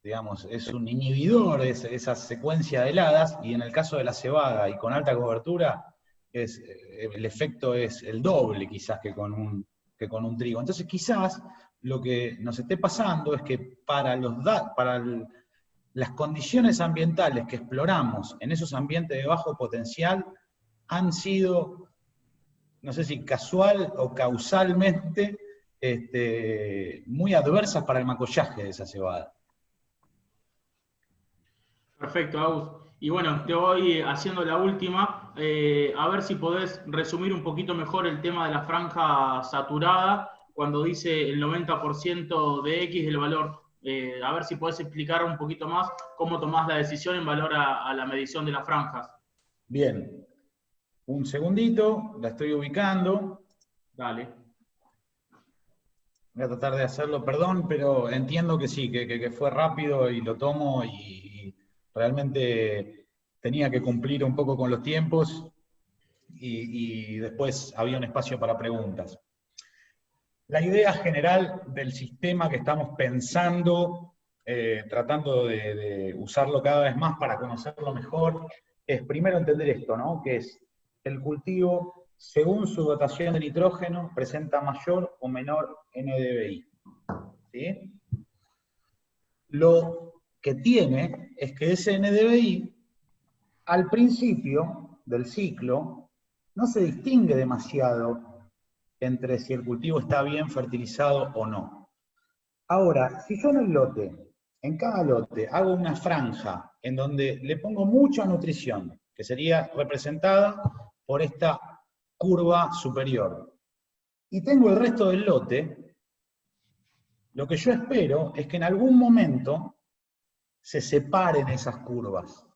digamos, es un inhibidor esa secuencia de heladas, y en el caso de la cebada y con alta cobertura, el efecto es el doble quizás que con un trigo. Entonces quizás lo que nos esté pasando es que para las condiciones ambientales que exploramos en esos ambientes de bajo potencial han sido, no sé si casual o causalmente, muy adversas para el macollaje de esa cebada. Perfecto, Agus. Y bueno, te voy haciendo la última, a ver si podés resumir un poquito mejor el tema de la franja saturada, cuando dice el 90% de X del valor. A ver si podés explicar un poquito más cómo tomás la decisión en valor a la medición de las franjas. Bien, un segundito, la estoy ubicando. Dale. Voy a tratar de hacerlo, perdón, pero entiendo que sí, que fue rápido y lo tomo, y realmente tenía que cumplir un poco con los tiempos, y después había un espacio para preguntas. La idea general del sistema que estamos pensando, tratando de usarlo cada vez más para conocerlo mejor, es primero entender esto, ¿no? Que es el cultivo, según su dotación de nitrógeno, presenta mayor o menor NDVI. ¿Sí? Lo que tiene es que ese NDVI, al principio del ciclo, no se distingue demasiado entre si el cultivo está bien fertilizado o no. Ahora, si yo en cada lote, hago una franja en donde le pongo mucha nutrición, que sería representada por esta curva superior, y tengo el resto del lote, lo que yo espero es que en algún momento se separen esas curvas.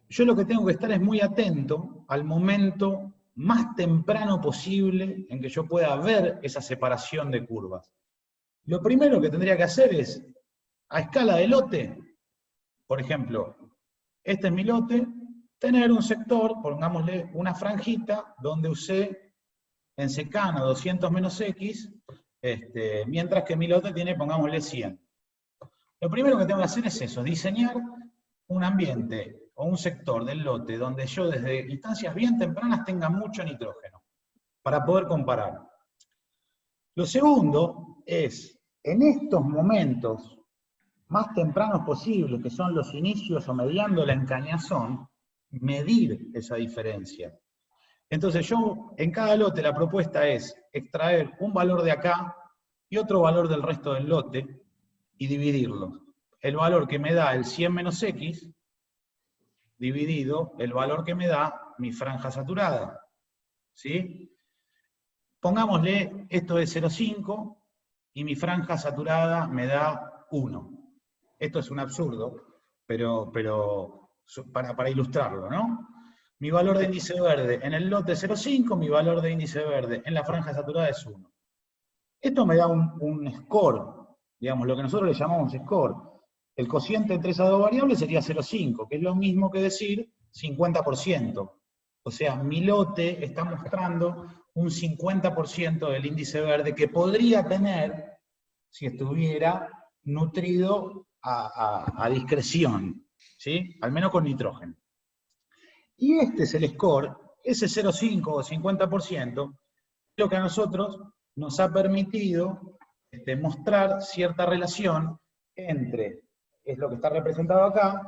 Yo lo que tengo que estar es muy atento al momento más temprano posible en que yo pueda ver esa separación de curvas. Lo primero que tendría que hacer es, a escala de lote, por ejemplo, este es mi lote, tener un sector, pongámosle una franjita, donde usé en secano 200 menos X, mientras que mi lote tiene, pongámosle, 100. Lo primero que tengo que hacer es eso, diseñar un ambiente o un sector del lote donde yo desde instancias bien tempranas tenga mucho nitrógeno, para poder comparar. Lo segundo es, en estos momentos más tempranos posibles, que son los inicios o mediando la encañazón, medir esa diferencia. Entonces yo, en cada lote, la propuesta es extraer un valor de acá y otro valor del resto del lote y dividirlos. El valor que me da el 100 menos X, dividido el valor que me da mi franja saturada. ¿Sí? Pongámosle, esto es 0,5 y mi franja saturada me da 1. Esto es un absurdo, pero para ilustrarlo, ¿no? Mi valor de índice verde en el lote es 0,5, mi valor de índice verde en la franja saturada es 1. Esto me da un score, digamos, lo que nosotros le llamamos score. El cociente entre esas dos variables sería 0,5, que es lo mismo que decir 50%. O sea, mi lote está mostrando un 50% del índice verde que podría tener si estuviera nutrido a discreción, ¿sí? Al menos con nitrógeno. Y este es el score, ese 0,5 o 50%, lo que a nosotros nos ha permitido mostrar cierta relación entre, es lo que está representado acá,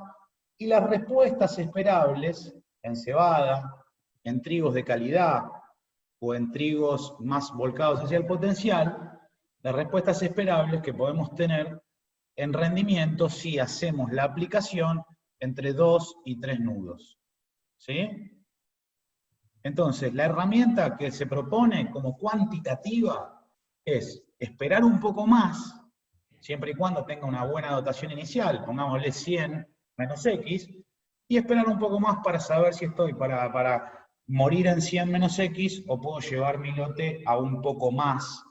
y las respuestas esperables en cebada, en trigos de calidad, o en trigos más volcados hacia el potencial, las respuestas esperables que podemos tener en rendimiento si hacemos la aplicación entre 2 y 3 nudos. ¿Sí? Entonces, la herramienta que se propone como cuantitativa es esperar un poco más, siempre y cuando tenga una buena dotación inicial, pongámosle 100 menos X, y esperar un poco más para saber si estoy para morir en 100 menos X o puedo llevar mi lote a un poco más.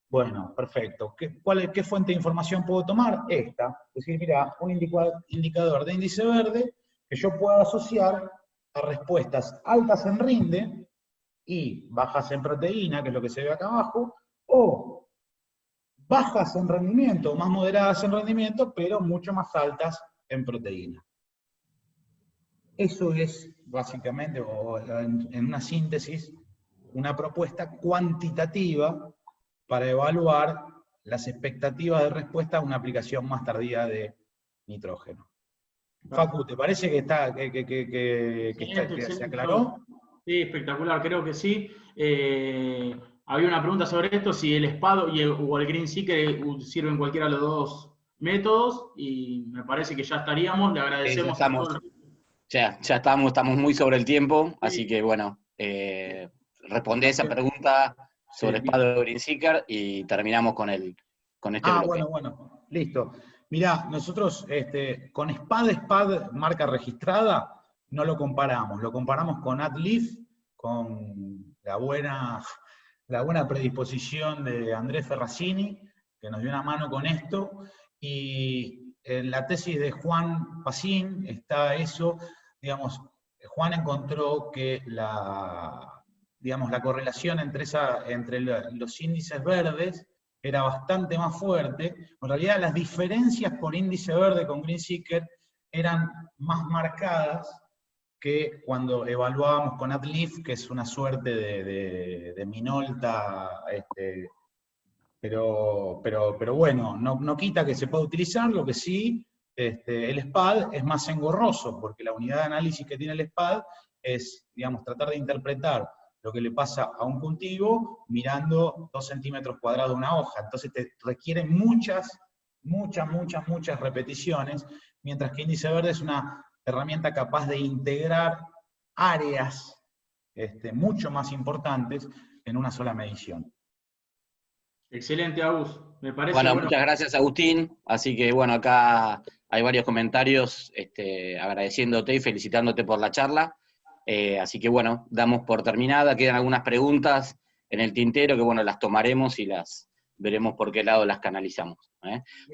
Bueno, perfecto. ¿Qué fuente de información puedo tomar? Esta. Es decir, mira, un indicador de índice verde que yo puedo asociar a respuestas altas en rinde y bajas en proteína, que es lo que se ve acá abajo, o bajas en rendimiento, más moderadas en rendimiento, pero mucho más altas en proteína. Eso es, básicamente, o en una síntesis, una propuesta cuantitativa para evaluar las expectativas de respuesta a una aplicación más tardía de nitrógeno. Facu, ¿te parece que se aclaró? Sí, espectacular, creo que sí. Había una pregunta sobre esto, si el SPAD o el Green Seeker sirven cualquiera de los dos métodos, y me parece que ya estaríamos, le agradecemos a todos. Ya estamos muy sobre el tiempo, así que bueno, responde esa pregunta sobre SPAD o Green Seeker y terminamos con este bloque. Bueno, listo. Mirá, nosotros con SPAD marca registrada, no lo comparamos con AdLeaf, con la buena predisposición de Andrés Ferracini, que nos dio una mano con esto, y en la tesis de Juan Pacín está eso, digamos, Juan encontró que la correlación entre los índices verdes era bastante más fuerte. En realidad las diferencias por índice verde con Green Seeker eran más marcadas que cuando evaluábamos con AdLeaf, que es una suerte de Minolta, pero bueno, no quita que se pueda utilizar, lo que sí, el SPAD es más engorroso, porque la unidad de análisis que tiene el SPAD es, digamos, tratar de interpretar lo que le pasa a un cultivo mirando 2 centímetros cuadrados de una hoja. Entonces te requiere muchas repeticiones, mientras que índice verde es una herramienta capaz de integrar áreas mucho más importantes en una sola medición. Excelente, Agus. Me parece bueno, muchas gracias, Agustín. Así que bueno, acá hay varios comentarios agradeciéndote y felicitándote por la charla. Así que bueno, damos por terminada. Quedan algunas preguntas en el tintero que bueno, las tomaremos y las veremos por qué lado las canalizamos.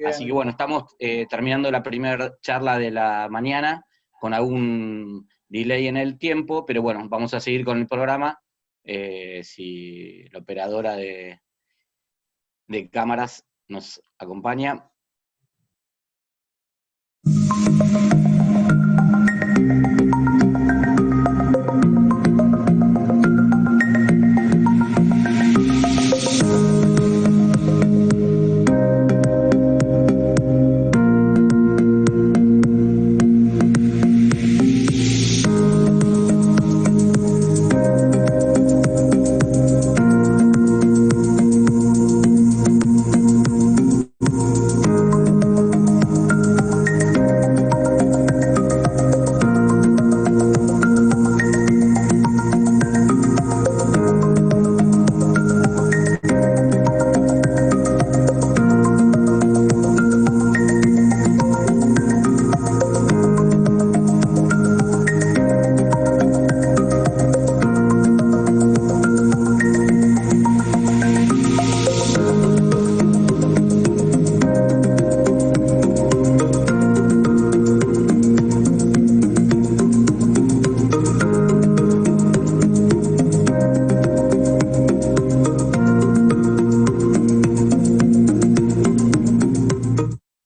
Así que bueno, estamos terminando la primera charla de la mañana con algún delay en el tiempo, pero bueno, vamos a seguir con el programa. Si la operadora de cámaras nos acompaña.